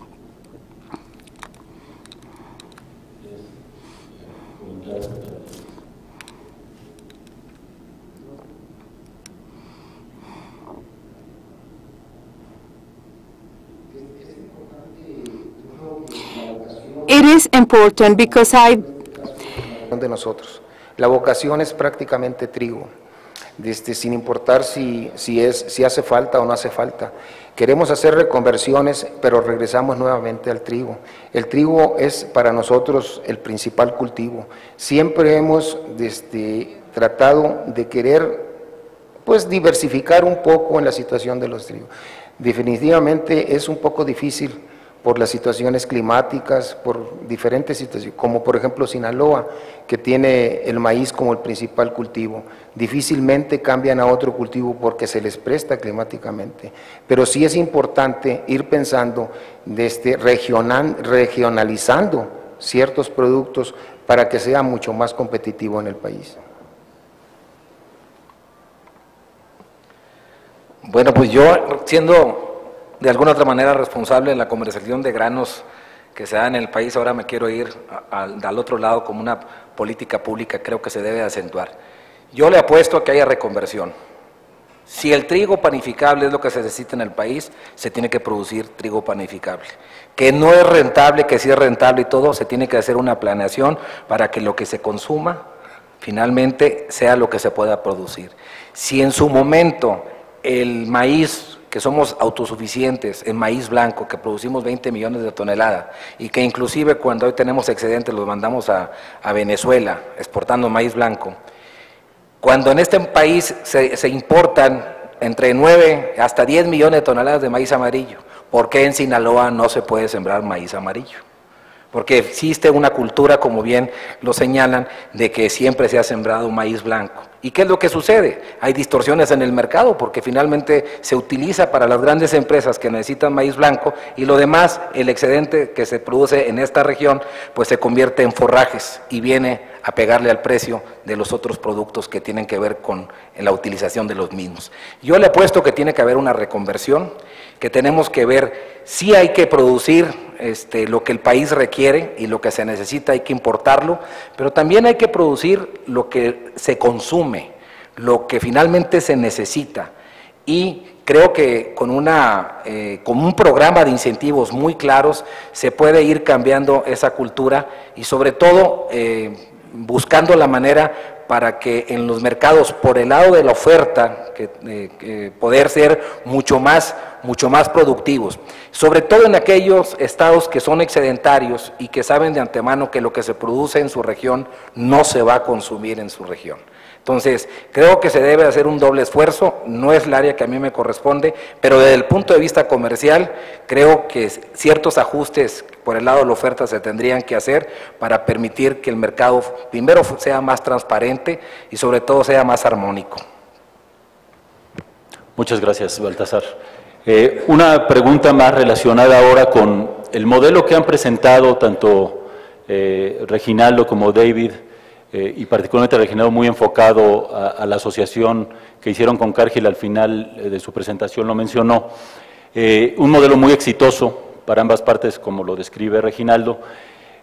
It is important because de nosotros. La vocación es prácticamente trigo, sin importar si hace falta o no hace falta. Queremos hacer reconversiones, pero regresamos nuevamente al trigo. El trigo es para nosotros el principal cultivo. Siempre hemos tratado de querer diversificar un poco en la situación de los trigos. Definitivamente es un poco difícil por las situaciones climáticas, por diferentes situaciones, como por ejemplo Sinaloa, que tiene el maíz como el principal cultivo. Difícilmente cambian a otro cultivo porque se les presta climáticamente, pero sí es importante ir pensando regionalizando ciertos productos para que sea mucho más competitivo en el país. Bueno, pues yo, siendo de alguna otra manera responsable de la comercialización de granos que se da en el país, ahora me quiero ir al otro lado como una política pública, creo que se debe acentuar. Yo le apuesto a que haya reconversión. Si el trigo panificable es lo que se necesita en el país, se tiene que producir trigo panificable. Que no es rentable, que sí es rentable y todo, se tiene que hacer una planeación para que lo que se consuma finalmente sea lo que se pueda producir. Si en su momento el maíz, que somos autosuficientes en maíz blanco, que producimos 20 millones de toneladas y que inclusive cuando hoy tenemos excedentes los mandamos a Venezuela exportando maíz blanco. Cuando en este país se importan entre 9 hasta 10 millones de toneladas de maíz amarillo. ¿Por qué en Sinaloa no se puede sembrar maíz amarillo? Porque existe una cultura, como bien lo señalan, de que siempre se ha sembrado maíz blanco. ¿Y qué es lo que sucede? Hay distorsiones en el mercado porque finalmente se utiliza para las grandes empresas que necesitan maíz blanco y lo demás, el excedente que se produce en esta región, pues se convierte en forrajes y viene a pegarle al precio de los otros productos que tienen que ver con la utilización de los mismos. Yo le apuesto que tiene que haber una reconversión, que tenemos que ver si hay que producir lo que el país requiere y lo que se necesita hay que importarlo, pero también hay que producir lo que se consume, lo que finalmente se necesita. Y creo que con un programa de incentivos muy claros se puede ir cambiando esa cultura y sobre todo buscando la manera para que en los mercados, por el lado de la oferta, poder ser mucho más productivos, sobre todo en aquellos estados que son excedentarios y que saben de antemano que lo que se produce en su región no se va a consumir en su región. Entonces, creo que se debe hacer un doble esfuerzo, no es el área que a mí me corresponde, pero desde el punto de vista comercial, creo que ciertos ajustes por el lado de la oferta se tendrían que hacer para permitir que el mercado primero sea más transparente y sobre todo sea más armónico. Muchas gracias, Baltasar. Una pregunta más relacionada ahora con el modelo que han presentado tanto Reginaldo como David, y particularmente Reginaldo muy enfocado a la asociación que hicieron con Cargill al final de su presentación, lo mencionó, un modelo muy exitoso para ambas partes, como lo describe Reginaldo.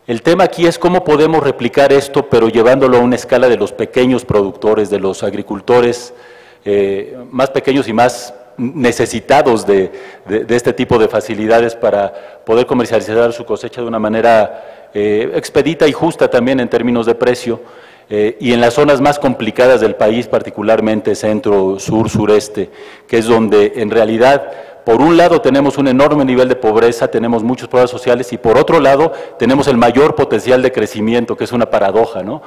El tema aquí es cómo podemos replicar esto, pero llevándolo a una escala de los pequeños productores, de los agricultores más pequeños y más necesitados de este tipo de facilidades para poder comercializar su cosecha de una manera expedita y justa también en términos de precio, y en las zonas más complicadas del país, particularmente centro, sur, sureste, que es donde en realidad, por un lado tenemos un enorme nivel de pobreza, tenemos muchos problemas sociales, y por otro lado tenemos el mayor potencial de crecimiento, que es una paradoja, ¿no?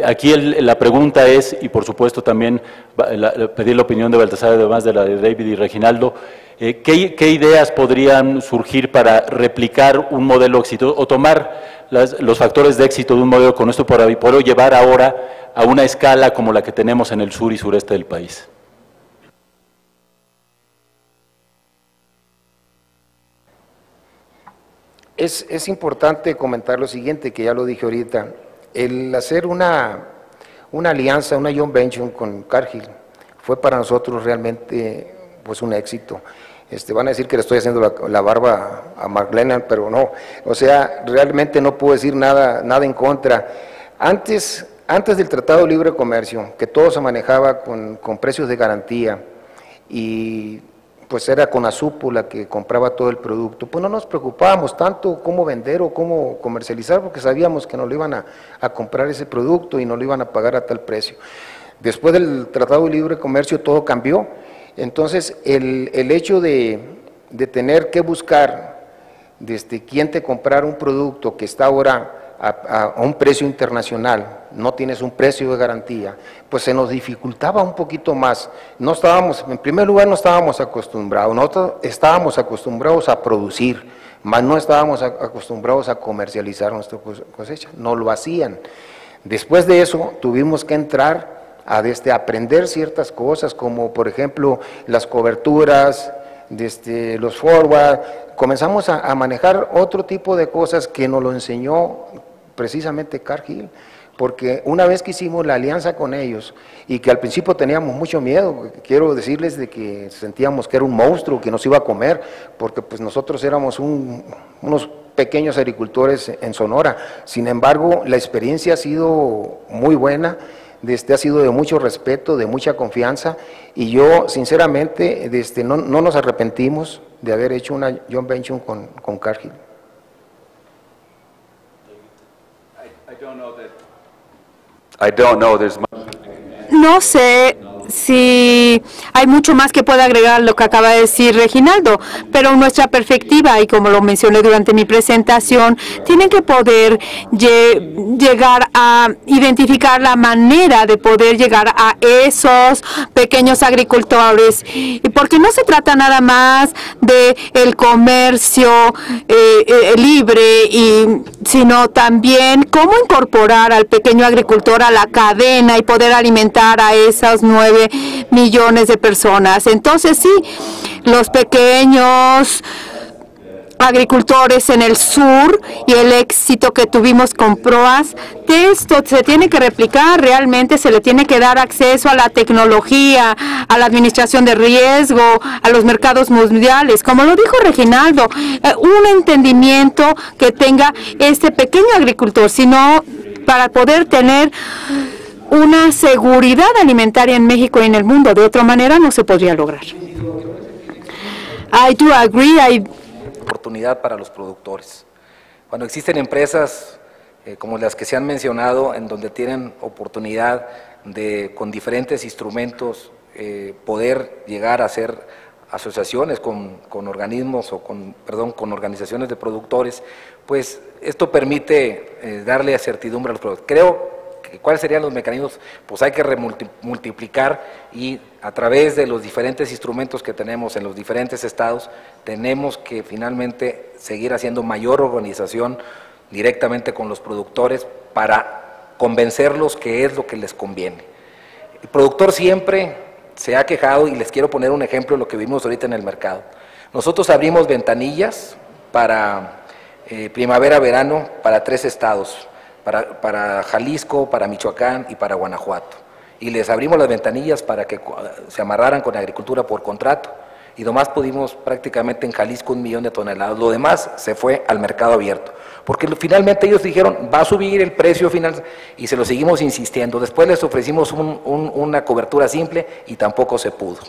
Aquí la pregunta es, y por supuesto también pedir la opinión de Baltasar, además de la de David y Reginaldo, ¿qué ideas podrían surgir para replicar un modelo exitoso o tomar los factores de éxito de un modelo con esto para poderlo llevar ahora a una escala como la que tenemos en el sur y sureste del país? Es importante comentar lo siguiente, que ya lo dije ahorita. El hacer una alianza, una joint venture con Cargill, fue para nosotros realmente pues un éxito. Van a decir que le estoy haciendo la barba a Mark Lennon, pero no. O sea, realmente no puedo decir nada en contra. Antes del Tratado de Libre Comercio, que todo se manejaba con precios de garantía y pues era Conasupo la que compraba todo el producto, pues no nos preocupábamos tanto cómo vender o cómo comercializar, porque sabíamos que nos lo iban a comprar ese producto y nos lo iban a pagar a tal precio. Después del Tratado de Libre Comercio todo cambió. Entonces, el hecho de tener que buscar quién te comprara un producto que está ahora a un precio internacional, no tienes un precio de garantía, pues se nos dificultaba un poquito más. En primer lugar no estábamos acostumbrados, nosotros estábamos acostumbrados a producir, mas no estábamos acostumbrados a comercializar nuestra cosecha, no lo hacían. Después de eso tuvimos que entrar a aprender ciertas cosas, como por ejemplo las coberturas, los forward. Comenzamos a manejar otro tipo de cosas que nos lo enseñó precisamente Cargill, porque una vez que hicimos la alianza con ellos, y que al principio teníamos mucho miedo, quiero decirles de que sentíamos que era un monstruo que nos iba a comer, porque pues nosotros éramos unos pequeños agricultores en Sonora. Sin embargo, la experiencia ha sido muy buena, ha sido de mucho respeto, de mucha confianza, y yo sinceramente no nos arrepentimos de haber hecho una joint venture con Cargill. I don't know there's much. No sé si hay mucho más que pueda agregar lo que acaba de decir Reginaldo, pero nuestra perspectiva, y como lo mencioné durante mi presentación, tienen que poder llegar a identificar la manera de poder llegar a esos pequeños agricultores, porque no se trata nada más de el comercio libre, sino también cómo incorporar al pequeño agricultor a la cadena y poder alimentar a esos 9 millones de personas. Entonces sí, los pequeños agricultores en el sur y el éxito que tuvimos con PROAS, esto se tiene que replicar, realmente se le tiene que dar acceso a la tecnología, a la administración de riesgo, a los mercados mundiales, como lo dijo Reginaldo, un entendimiento que tenga este pequeño agricultor, sino para poder tener una seguridad alimentaria en México y en el mundo. De otra manera no se podría lograr. I do agree. Oportunidad para los productores. Cuando existen empresas como las que se han mencionado, en donde tienen oportunidad de, con diferentes instrumentos, poder llegar a hacer asociaciones con organismos o con organizaciones de productores, pues esto permite darle certidumbre a los productores. Creo que ¿cuáles serían los mecanismos? Pues hay que multiplicar, y a través de los diferentes instrumentos que tenemos en los diferentes estados, tenemos que finalmente seguir haciendo mayor organización directamente con los productores para convencerlos que es lo que les conviene. El productor siempre se ha quejado, y les quiero poner un ejemplo de lo que vimos ahorita en el mercado. Nosotros abrimos ventanillas para primavera-verano para 3 estados, para Jalisco, para Michoacán y para Guanajuato. Y les abrimos las ventanillas para que se amarraran con agricultura por contrato. Y nomás pudimos prácticamente en Jalisco 1 millón de toneladas. Lo demás se fue al mercado abierto. Porque finalmente ellos dijeron, va a subir el precio final, y se lo seguimos insistiendo. Después les ofrecimos una cobertura simple y tampoco se pudo.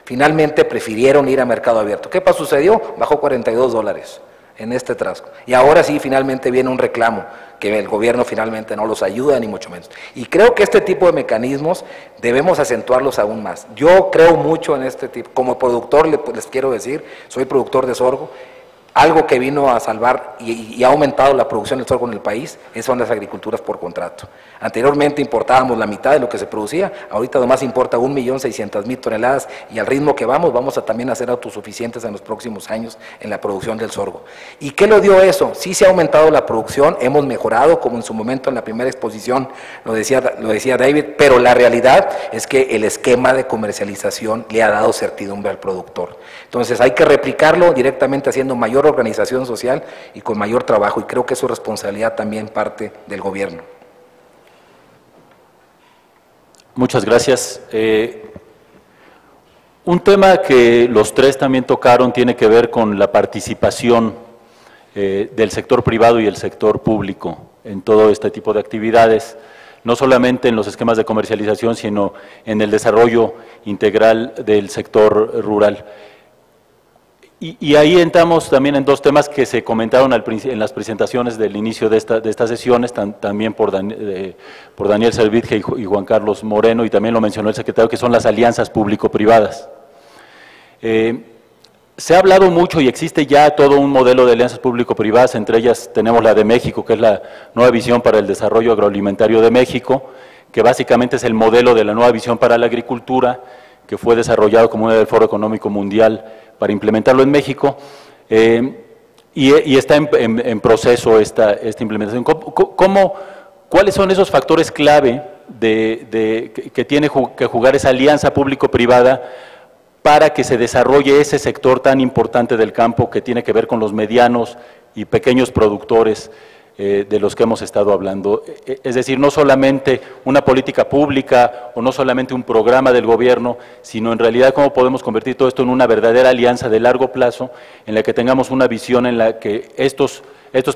Finalmente prefirieron ir a mercado abierto. ¿Qué sucedió? Bajó $42 en este trasco. Y ahora sí, finalmente viene un reclamo, que el gobierno finalmente no los ayuda, ni mucho menos. Y creo que este tipo de mecanismos debemos acentuarlos aún más. Yo creo mucho en este tipo. Como productor, les quiero decir, soy productor de sorgo. Algo que vino a salvar y ha aumentado la producción del sorgo en el país son las agriculturas por contrato. Anteriormente importábamos la mitad de lo que se producía, ahorita nomás importa 1.600.000 toneladas, y al ritmo que vamos a también a ser autosuficientes en los próximos años en la producción del sorgo. ¿Y qué lo dio eso? Sí se ha aumentado la producción, hemos mejorado, como en su momento en la primera exposición lo decía David, pero la realidad es que el esquema de comercialización le ha dado certidumbre al productor. Entonces hay que replicarlo directamente haciendo mayor organización social y con mayor trabajo, y creo que es su responsabilidad también parte del gobierno. Muchas gracias. Un tema que los 3 también tocaron tiene que ver con la participación del sector privado y el sector público en todo este tipo de actividades, no solamente en los esquemas de comercialización, sino en el desarrollo integral del sector rural. Y ahí entramos también en 2 temas que se comentaron en las presentaciones del inicio de estas sesiones, también por Daniel Servitje y Juan Carlos Moreno, y también lo mencionó el secretario, que son las alianzas público-privadas. Se ha hablado mucho y existe ya todo un modelo de alianzas público-privadas, entre ellas tenemos la de México, que es la nueva visión para el desarrollo agroalimentario de México, que básicamente es el modelo de la nueva visión para la agricultura, que fue desarrollado como una del Foro Económico Mundial para implementarlo en México, y está en proceso esta implementación. ¿Cuáles son esos factores clave que tiene que jugar esa alianza público-privada para que se desarrolle ese sector tan importante del campo que tiene que ver con los medianos y pequeños productores de los que hemos estado hablando? Es decir, no solamente una política pública o no solamente un programa del gobierno, sino en realidad cómo podemos convertir todo esto en una verdadera alianza de largo plazo, en la que tengamos una visión en la que estos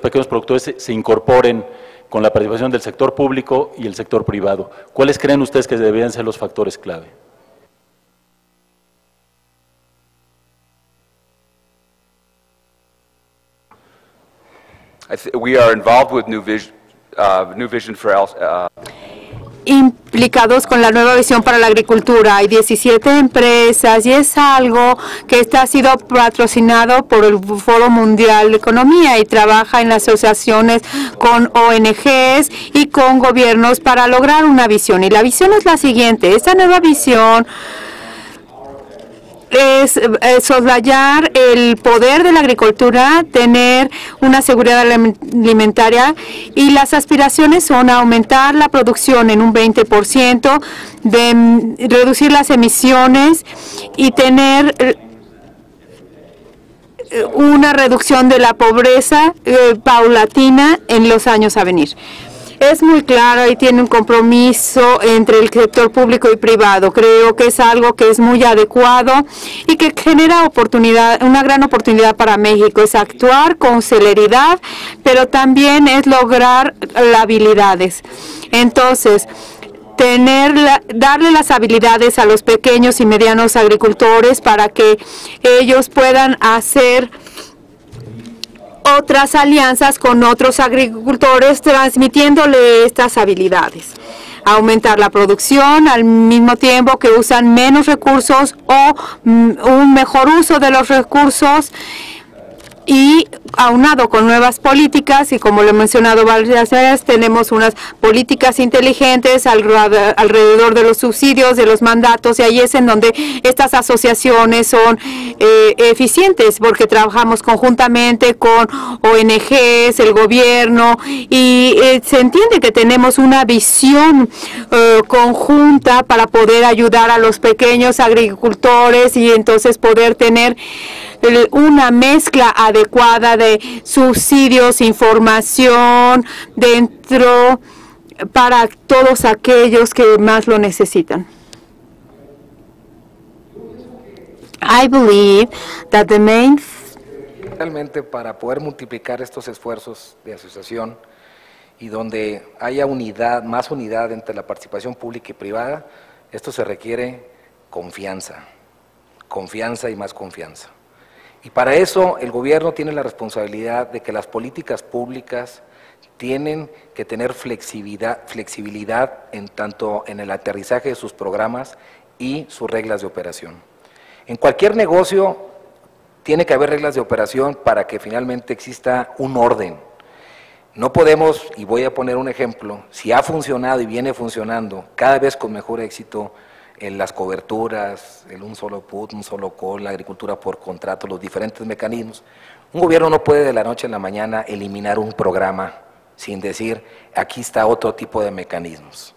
pequeños productores se incorporen con la participación del sector público y el sector privado. ¿Cuáles creen ustedes que deberían ser los factores clave? We are involved with New Vision for implicados con la nueva visión para la agricultura. Hay 17 empresas y es algo que ha sido patrocinado por el Foro Mundial de Economía y trabaja en asociaciones con ONGs y con gobiernos para lograr una visión. Y la visión es la siguiente. Esta nueva visión es soslayar el poder de la agricultura, tener una seguridad alimentaria, y las aspiraciones son aumentar la producción en un 20%, reducir las emisiones y tener una reducción de la pobreza paulatina en los años a venir. Es muy claro y tiene un compromiso entre el sector público y privado. Creo que es algo que es muy adecuado y que genera una gran oportunidad para México. Es actuar con celeridad, pero también es lograr las habilidades. Entonces, darle las habilidades a los pequeños y medianos agricultores para que ellos puedan hacer otras alianzas con otros agricultores, transmitiéndole estas habilidades. Aumentar la producción al mismo tiempo que usan menos recursos o un mejor uso de los recursos, y aunado con nuevas políticas, y como lo he mencionado varias veces, tenemos unas políticas inteligentes alrededor de los subsidios, de los mandatos, y ahí es en donde estas asociaciones son eficientes, porque trabajamos conjuntamente con ONGs, el gobierno, y se entiende que tenemos una visión conjunta para poder ayudar a los pequeños agricultores y entonces poder tener una mezcla adecuada de subsidios, información dentro para todos aquellos que más lo necesitan. I believe that the main Realmente, para poder multiplicar estos esfuerzos de asociación y donde haya más unidad entre la participación pública y privada, esto se requiere confianza y más confianza. Y para eso el gobierno tiene la responsabilidad de que las políticas públicas tienen que tener flexibilidad tanto en el aterrizaje de sus programas y sus reglas de operación. En cualquier negocio tiene que haber reglas de operación para que finalmente exista un orden. No podemos, y voy a poner un ejemplo, si ha funcionado y viene funcionando cada vez con mejor éxito en las coberturas, el un solo put, un solo call, la agricultura por contrato, los diferentes mecanismos. Un gobierno no puede de la noche a la mañana eliminar un programa sin decir, aquí está otro tipo de mecanismos.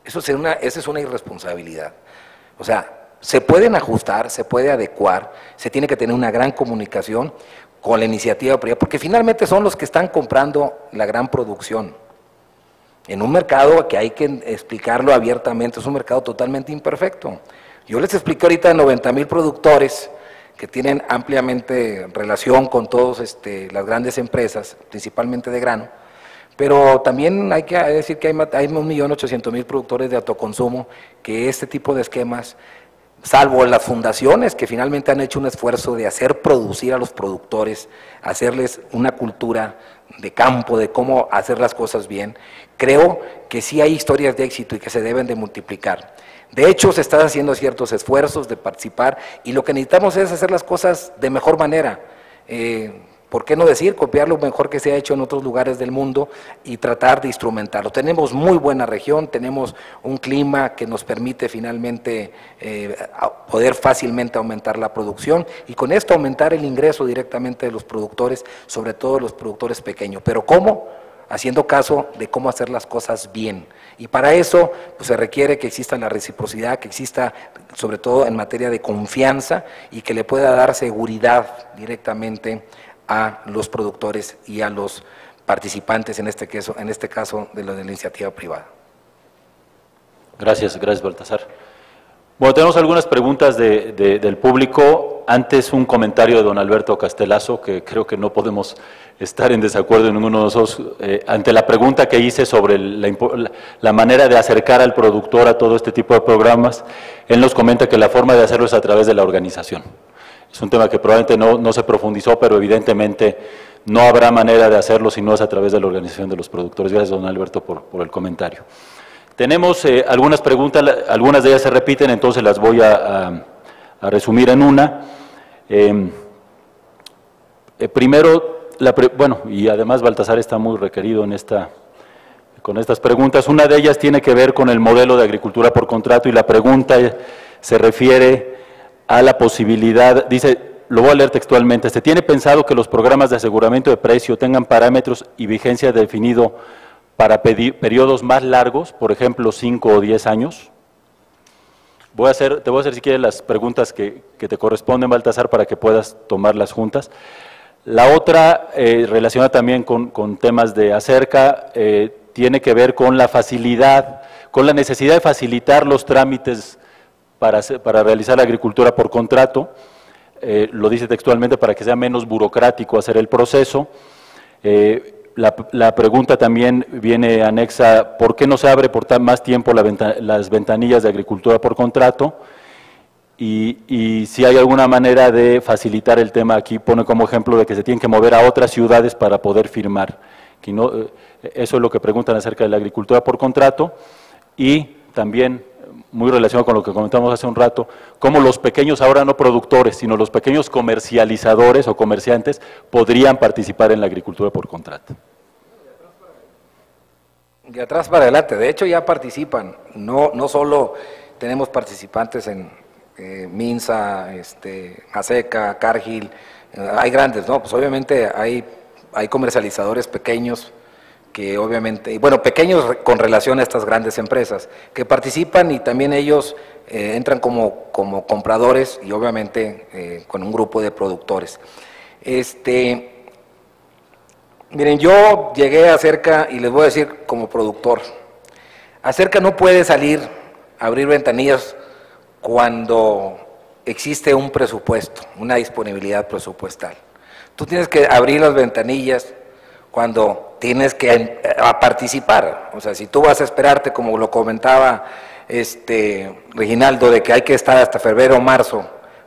Esa es una irresponsabilidad. O sea, se pueden ajustar, se puede adecuar, se tiene que tener una gran comunicación con la iniciativa privada, porque finalmente son los que están comprando la gran producción. En un mercado que hay que explicarlo abiertamente, es un mercado totalmente imperfecto. Yo les expliqué ahorita de 90,000 productores que tienen ampliamente relación con todas las grandes empresas, principalmente de grano, pero también hay que decir que hay 1.800.000 productores de autoconsumo que este tipo de esquemas, salvo las fundaciones que finalmente han hecho un esfuerzo de hacer producir a los productores, hacerles una cultura de campo, de cómo hacer las cosas bien, creo que sí hay historias de éxito y que se deben de multiplicar. De hecho, se están haciendo ciertos esfuerzos de participar y lo que necesitamos es hacer las cosas de mejor manera. ¿Por qué no decir? Copiar lo mejor que se ha hecho en otros lugares del mundo y tratar de instrumentarlo. Tenemos muy buena región, tenemos un clima que nos permite finalmente poder fácilmente aumentar la producción y con esto aumentar el ingreso directamente de los productores, sobre todo los productores pequeños. ¿Pero cómo? Haciendo caso de cómo hacer las cosas bien. Y para eso pues, se requiere que exista la reciprocidad, que exista sobre todo en materia de confianza y que le pueda dar seguridad directamente a los productores y a los participantes, en este caso de la iniciativa privada. Gracias, Baltasar. Bueno, tenemos algunas preguntas del público. Antes un comentario de don Alberto Castelazo, que creo que no podemos estar en desacuerdo en ninguno de nosotros, ante la pregunta que hice sobre la manera de acercar al productor a todo este tipo de programas. Él nos comenta que la forma de hacerlo es a través de la organización. Es un tema que probablemente no se profundizó, pero evidentemente no habrá manera de hacerlo si no es a través de la organización de los productores. Gracias, don Alberto, por el comentario. Tenemos algunas preguntas, algunas de ellas se repiten, entonces las voy a resumir en una. Primero, bueno, y además Baltasar está muy requerido con estas preguntas. Una de ellas tiene que ver con el modelo de agricultura por contrato y la pregunta se refiere a la posibilidad, dice, lo voy a leer textualmente, ¿se tiene pensado que los programas de aseguramiento de precio tengan parámetros y vigencia definido para periodos más largos, por ejemplo, 5 o 10 años? Te voy a hacer si quieres las preguntas que te corresponden, Baltasar, para que puedas tomarlas juntas. La otra, relacionada también con temas de Acerca, tiene que ver con la facilidad, con la necesidad de facilitar los trámites para realizar la agricultura por contrato. Lo dice textualmente, para que sea menos burocrático hacer el proceso. La pregunta también viene anexa, ¿por qué no se abre por más tiempo las ventanillas de agricultura por contrato? Y si hay alguna manera de facilitar el tema, aquí pone como ejemplo de que se tienen que mover a otras ciudades para poder firmar. Eso es lo que preguntan acerca de la agricultura por contrato. Y también, muy relacionado con lo que comentamos hace un rato, cómo los pequeños, ahora no productores, sino los pequeños comercializadores o comerciantes podrían participar en la agricultura por contrato. De atrás para adelante, de hecho ya participan, no solo tenemos participantes en Minsa, Aseca, Cargill, hay grandes, ¿no? Pues obviamente hay comercializadores pequeños que obviamente, bueno, pequeños con relación a estas grandes empresas, que participan y también ellos entran como compradores y obviamente con un grupo de productores. Miren, yo llegué a Acerca y les voy a decir como productor, Acerca no puede salir a abrir ventanillas cuando existe un presupuesto, una disponibilidad presupuestal. Tú tienes que abrir las ventanillas cuando tienes que participar. O sea, si tú vas a esperarte, como lo comentaba Reginaldo, de que hay que estar hasta febrero o marzo,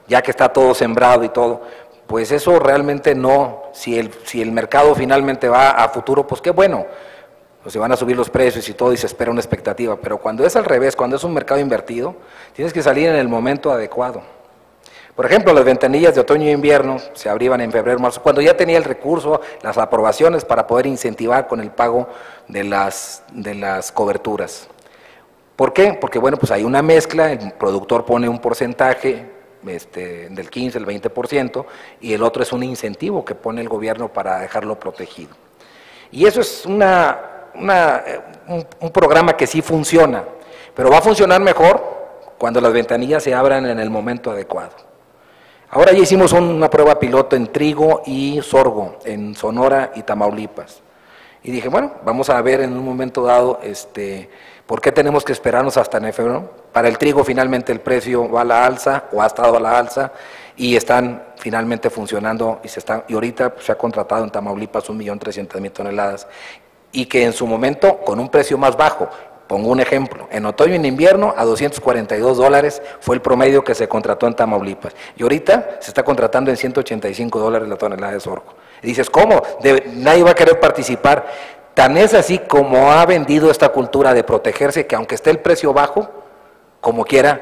ya que está todo sembrado y todo, pues eso realmente no, si el mercado finalmente va a futuro, pues qué bueno, pues se van a subir los precios y todo y se espera una expectativa, pero cuando es al revés, cuando es un mercado invertido, tienes que salir en el momento adecuado. Por ejemplo, las ventanillas de otoño e invierno se abrían en febrero, marzo, cuando ya tenía el recurso, las aprobaciones para poder incentivar con el pago de las coberturas. ¿Por qué? Porque bueno, pues hay una mezcla, el productor pone un porcentaje del 15, el 20%, y el otro es un incentivo que pone el gobierno para dejarlo protegido. Y eso es un programa que sí funciona, pero va a funcionar mejor cuando las ventanillas se abran en el momento adecuado. Ahora ya hicimos una prueba piloto en trigo y sorgo, en Sonora y Tamaulipas. Y dije, bueno, vamos a ver en un momento dado por qué tenemos que esperarnos hasta en febrero. Para el trigo finalmente el precio va a la alza o ha estado a la alza y están finalmente funcionando y ahorita pues, se ha contratado en Tamaulipas 1.300.000 toneladas y que en su momento con un precio más bajo. Pongo un ejemplo, en otoño y en invierno a $242 fue el promedio que se contrató en Tamaulipas y ahorita se está contratando en $185 la tonelada de sorgo. Y dices, ¿cómo? Nadie va a querer participar. Tan es así como ha vendido esta cultura de protegerse que aunque esté el precio bajo, como quiera,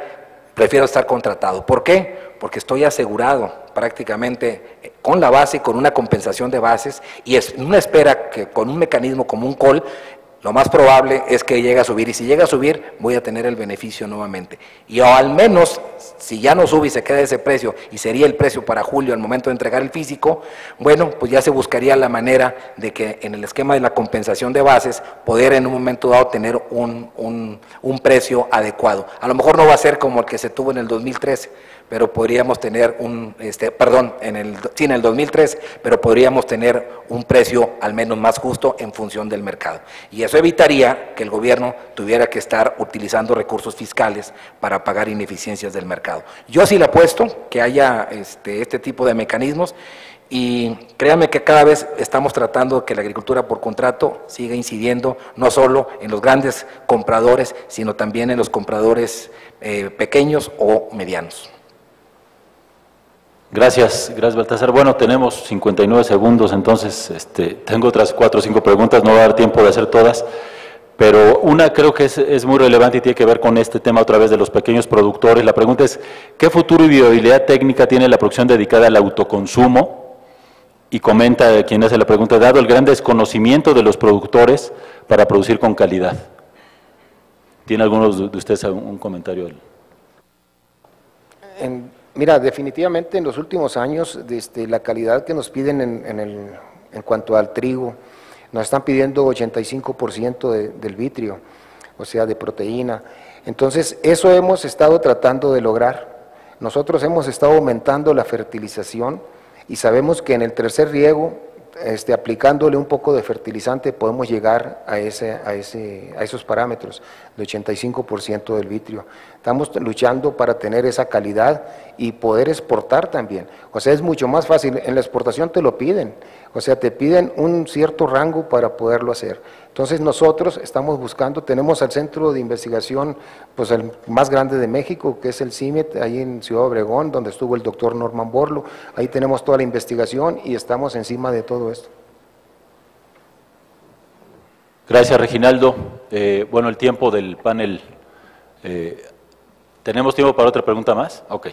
prefiero estar contratado. ¿Por qué? Porque estoy asegurado prácticamente con la base, con una compensación de bases y es una espera que con un mecanismo como un call, lo más probable es que llegue a subir, y si llega a subir, voy a tener el beneficio nuevamente. Y o al menos, si ya no sube y se queda ese precio, y sería el precio para julio al momento de entregar el físico, bueno, pues ya se buscaría la manera de que en el esquema de la compensación de bases, poder en un momento dado tener un precio adecuado. A lo mejor no va a ser como el que se tuvo en el 2013, pero podríamos tener en el 2003, pero podríamos tener un precio al menos más justo en función del mercado. Y eso evitaría que el gobierno tuviera que estar utilizando recursos fiscales para pagar ineficiencias del mercado. Yo sí le apuesto que haya este tipo de mecanismos y créanme que cada vez estamos tratando que la agricultura por contrato siga incidiendo no solo en los grandes compradores, sino también en los compradores pequeños o medianos. Gracias, Baltasar. Bueno, tenemos 59 segundos, entonces tengo otras 4 o 5 preguntas, no va a dar tiempo de hacer todas, Pero una creo que es muy relevante y tiene que ver con este tema otra vez de los pequeños productores. La pregunta es, ¿qué futuro y viabilidad técnica tiene la producción dedicada al autoconsumo? Y comenta quien hace la pregunta, dado el gran desconocimiento de los productores para producir con calidad. ¿Tiene alguno de ustedes un comentario? Mira, definitivamente en los últimos años, la calidad que nos piden en cuanto al trigo, nos están pidiendo 85% del vitrio, o sea, de proteína. Entonces, eso hemos estado tratando de lograr. Nosotros hemos estado aumentando la fertilización y sabemos que en el tercer riego, aplicándole un poco de fertilizante, podemos llegar a esos parámetros de 85% del vitrio. Estamos luchando para tener esa calidad y poder exportar también. O sea, es mucho más fácil, en la exportación te lo piden, o sea, te piden un cierto rango para poderlo hacer. Entonces nosotros estamos buscando, tenemos al centro de investigación, pues el más grande de México, que es el CIMET, ahí en Ciudad Obregón, donde estuvo el doctor Norman Borlo. Ahí tenemos toda la investigación y estamos encima de todo esto. Gracias, Reginaldo. Bueno, el tiempo del panel, ¿tenemos tiempo para otra pregunta más? Ok.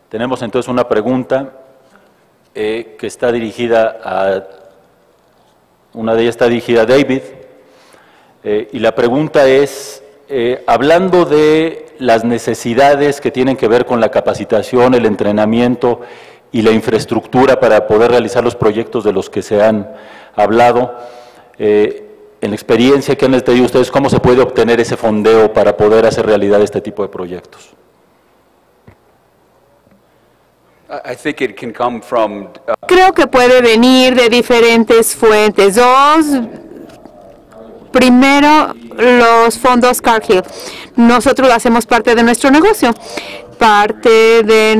Tenemos entonces una pregunta que está dirigida una de ellas está dirigida a David, y la pregunta es, hablando de las necesidades que tienen que ver con la capacitación, el entrenamiento y la infraestructura para poder realizar los proyectos de los que se han hablado, en la experiencia que han tenido ustedes, ¿cómo se puede obtener ese fondeo para poder hacer realidad este tipo de proyectos? I think it can come from Creo que puede venir de diferentes fuentes. Primero, los fondos Cargill. Nosotros hacemos parte de nuestro negocio, parte de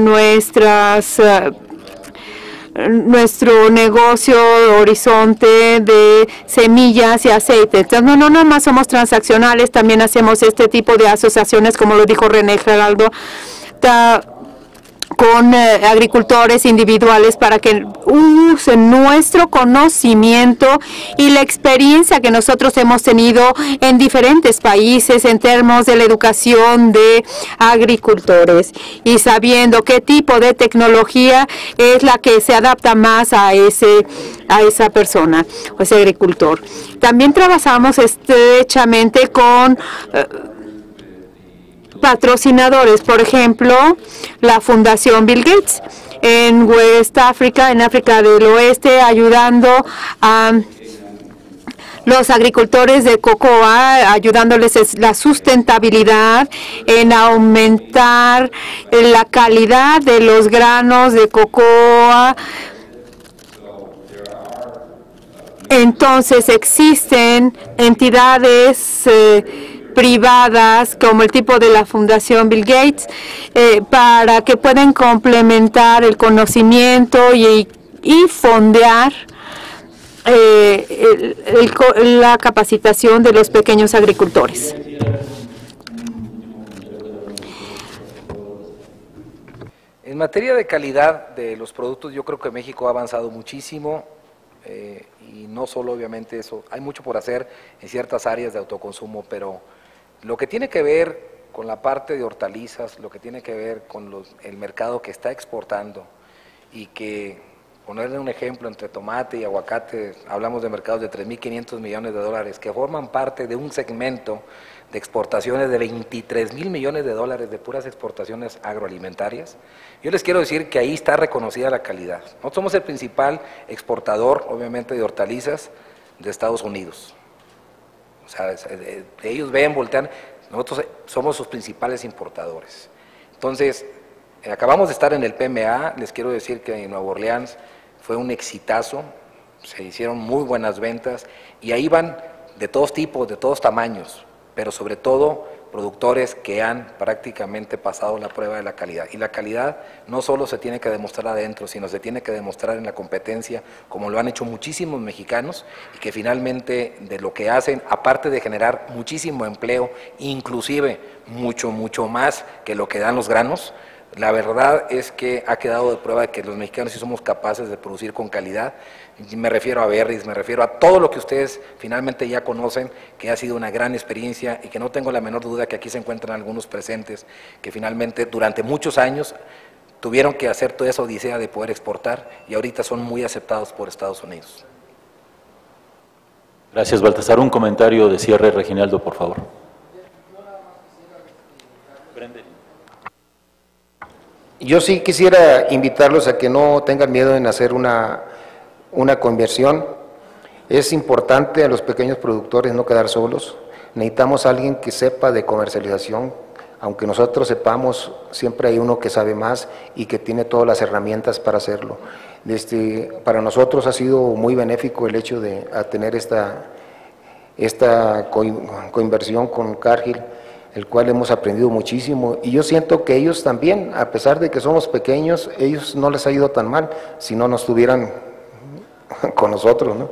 nuestro negocio horizonte de semillas y aceite. Entonces, no nada más somos transaccionales, también hacemos este tipo de asociaciones, como lo dijo René Geraldo, con agricultores individuales para que usen nuestro conocimiento y la experiencia que nosotros hemos tenido en diferentes países en términos de la educación de agricultores y sabiendo qué tipo de tecnología es la que se adapta más a esa persona o ese agricultor. También trabajamos estrechamente con patrocinadores, por ejemplo, la Fundación Bill Gates en West África, en África del Oeste, ayudando a los agricultores de cocoa, ayudándoles la sustentabilidad, en aumentar la calidad de los granos de cocoa. Entonces existen entidades privadas, como el tipo de la Fundación Bill Gates, para que puedan complementar el conocimiento y fondear la capacitación de los pequeños agricultores. En materia de calidad de los productos, yo creo que México ha avanzado muchísimo. Y no solo obviamente eso, hay mucho por hacer en ciertas áreas de autoconsumo, pero lo que tiene que ver con la parte de hortalizas, lo que tiene que ver con el mercado que está exportando y que, ponerle un ejemplo, entre tomate y aguacate, hablamos de mercados de 3.500 millones de dólares que forman parte de un segmento de exportaciones de 23.000 millones de dólares de puras exportaciones agroalimentarias. Yo les quiero decir que ahí está reconocida la calidad. Nosotros somos el principal exportador, obviamente, de hortalizas de Estados Unidos. O sea, ellos ven, voltean, nosotros somos sus principales importadores. Entonces, acabamos de estar en el PMA, les quiero decir que en Nueva Orleans fue un exitazo, se hicieron muy buenas ventas y ahí van de todos tipos, de todos tamaños, pero sobre todo productores que han prácticamente pasado la prueba de la calidad. Y la calidad no solo se tiene que demostrar adentro, sino se tiene que demostrar en la competencia, como lo han hecho muchísimos mexicanos, y que finalmente de lo que hacen, aparte de generar muchísimo empleo, inclusive mucho más que lo que dan los granos, La verdad es que ha quedado de prueba de que los mexicanos sí somos capaces de producir con calidad. Me refiero a Berry's, me refiero a todo lo que ustedes finalmente ya conocen, que ha sido una gran experiencia y que no tengo la menor duda que aquí se encuentran algunos presentes que finalmente durante muchos años tuvieron que hacer toda esa odisea de poder exportar y ahorita son muy aceptados por Estados Unidos. Gracias, Baltasar. Un comentario de cierre, Reginaldo, por favor. Yo sí quisiera invitarlos a que no tengan miedo en hacer una conversión. Es importante a los pequeños productores no quedar solos. Necesitamos a alguien que sepa de comercialización. Aunque nosotros sepamos, siempre hay uno que sabe más y que tiene todas las herramientas para hacerlo. Para nosotros ha sido muy benéfico el hecho de tener esta coinversión con Cargill, el cual hemos aprendido muchísimo, y yo siento que ellos también, a pesar de que somos pequeños, ellos no les ha ido tan mal si no nos tuvieran con nosotros, ¿no?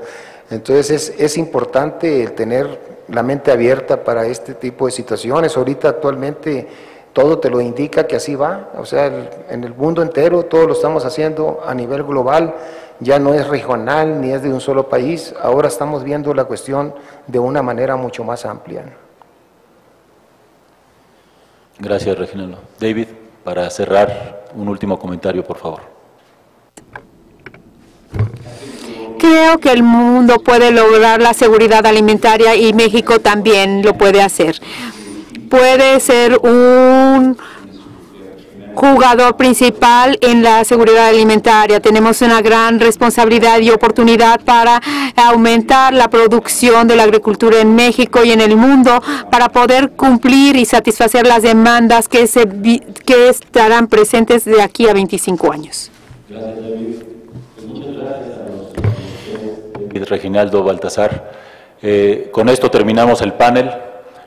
Entonces es importante tener la mente abierta para este tipo de situaciones. Ahorita actualmente todo te lo indica que así va, o sea, en el mundo entero todo lo estamos haciendo a nivel global, ya no es regional ni es de un solo país, ahora estamos viendo la cuestión de una manera mucho más amplia. Gracias, Reginaldo. David, para cerrar, un último comentario, por favor. Creo que el mundo puede lograr la seguridad alimentaria y México también lo puede hacer. Puede ser un jugador principal en la seguridad alimentaria. Tenemos una gran responsabilidad y oportunidad para aumentar la producción de la agricultura en México y en el mundo para poder cumplir y satisfacer las demandas que estarán presentes de aquí a 25 años. Gracias, David. Muchas gracias a los Reginaldo, Baltasar. Con esto terminamos el panel.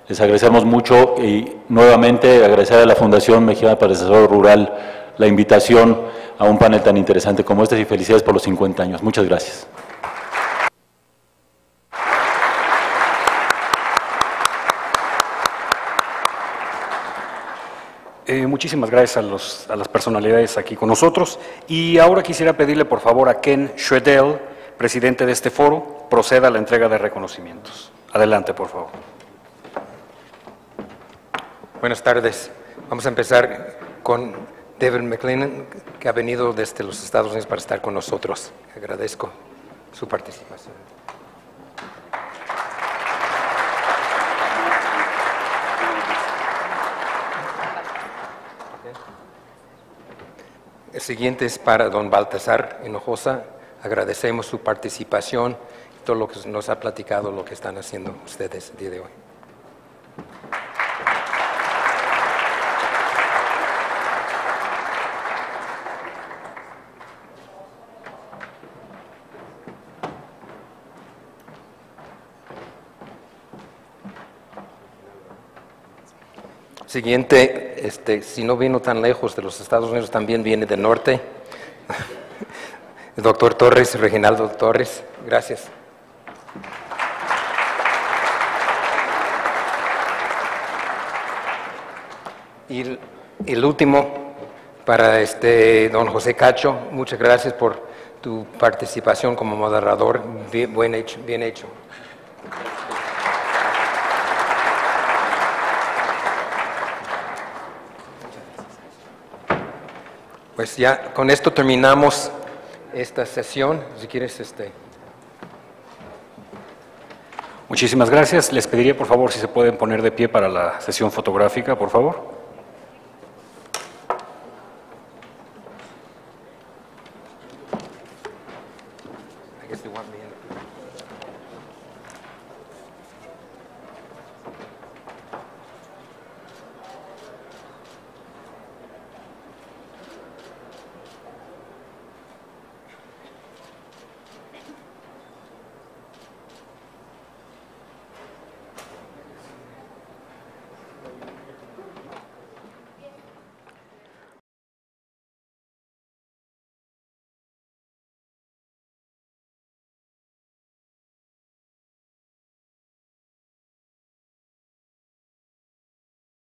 Les agradecemos mucho y nuevamente agradecer a la Fundación Mexicana para el Desarrollo Rural la invitación a un panel tan interesante como este y felicidades por los 50 años. Muchas gracias. Muchísimas gracias a las personalidades aquí con nosotros. Y ahora quisiera pedirle por favor a Ken Schwedel, presidente de este foro, proceda a la entrega de reconocimientos. Adelante, por favor. Buenas tardes. Vamos a empezar con David McLennan, que ha venido desde los Estados Unidos para estar con nosotros. Agradezco su participación. El siguiente es para don Baltasar Hinojosa. Agradecemos su participación y todo lo que nos ha platicado, lo que están haciendo ustedes el día de hoy. Siguiente, si no vino tan lejos de los Estados Unidos, también viene del norte. El doctor Torres, Reginaldo Torres. Gracias. Y el último, para don José Cacho, muchas gracias por tu participación como moderador. Bien hecho. Pues ya con esto terminamos esta sesión. Si quieres, Muchísimas gracias. Les pediría por favor si se pueden poner de pie para la sesión fotográfica, por favor.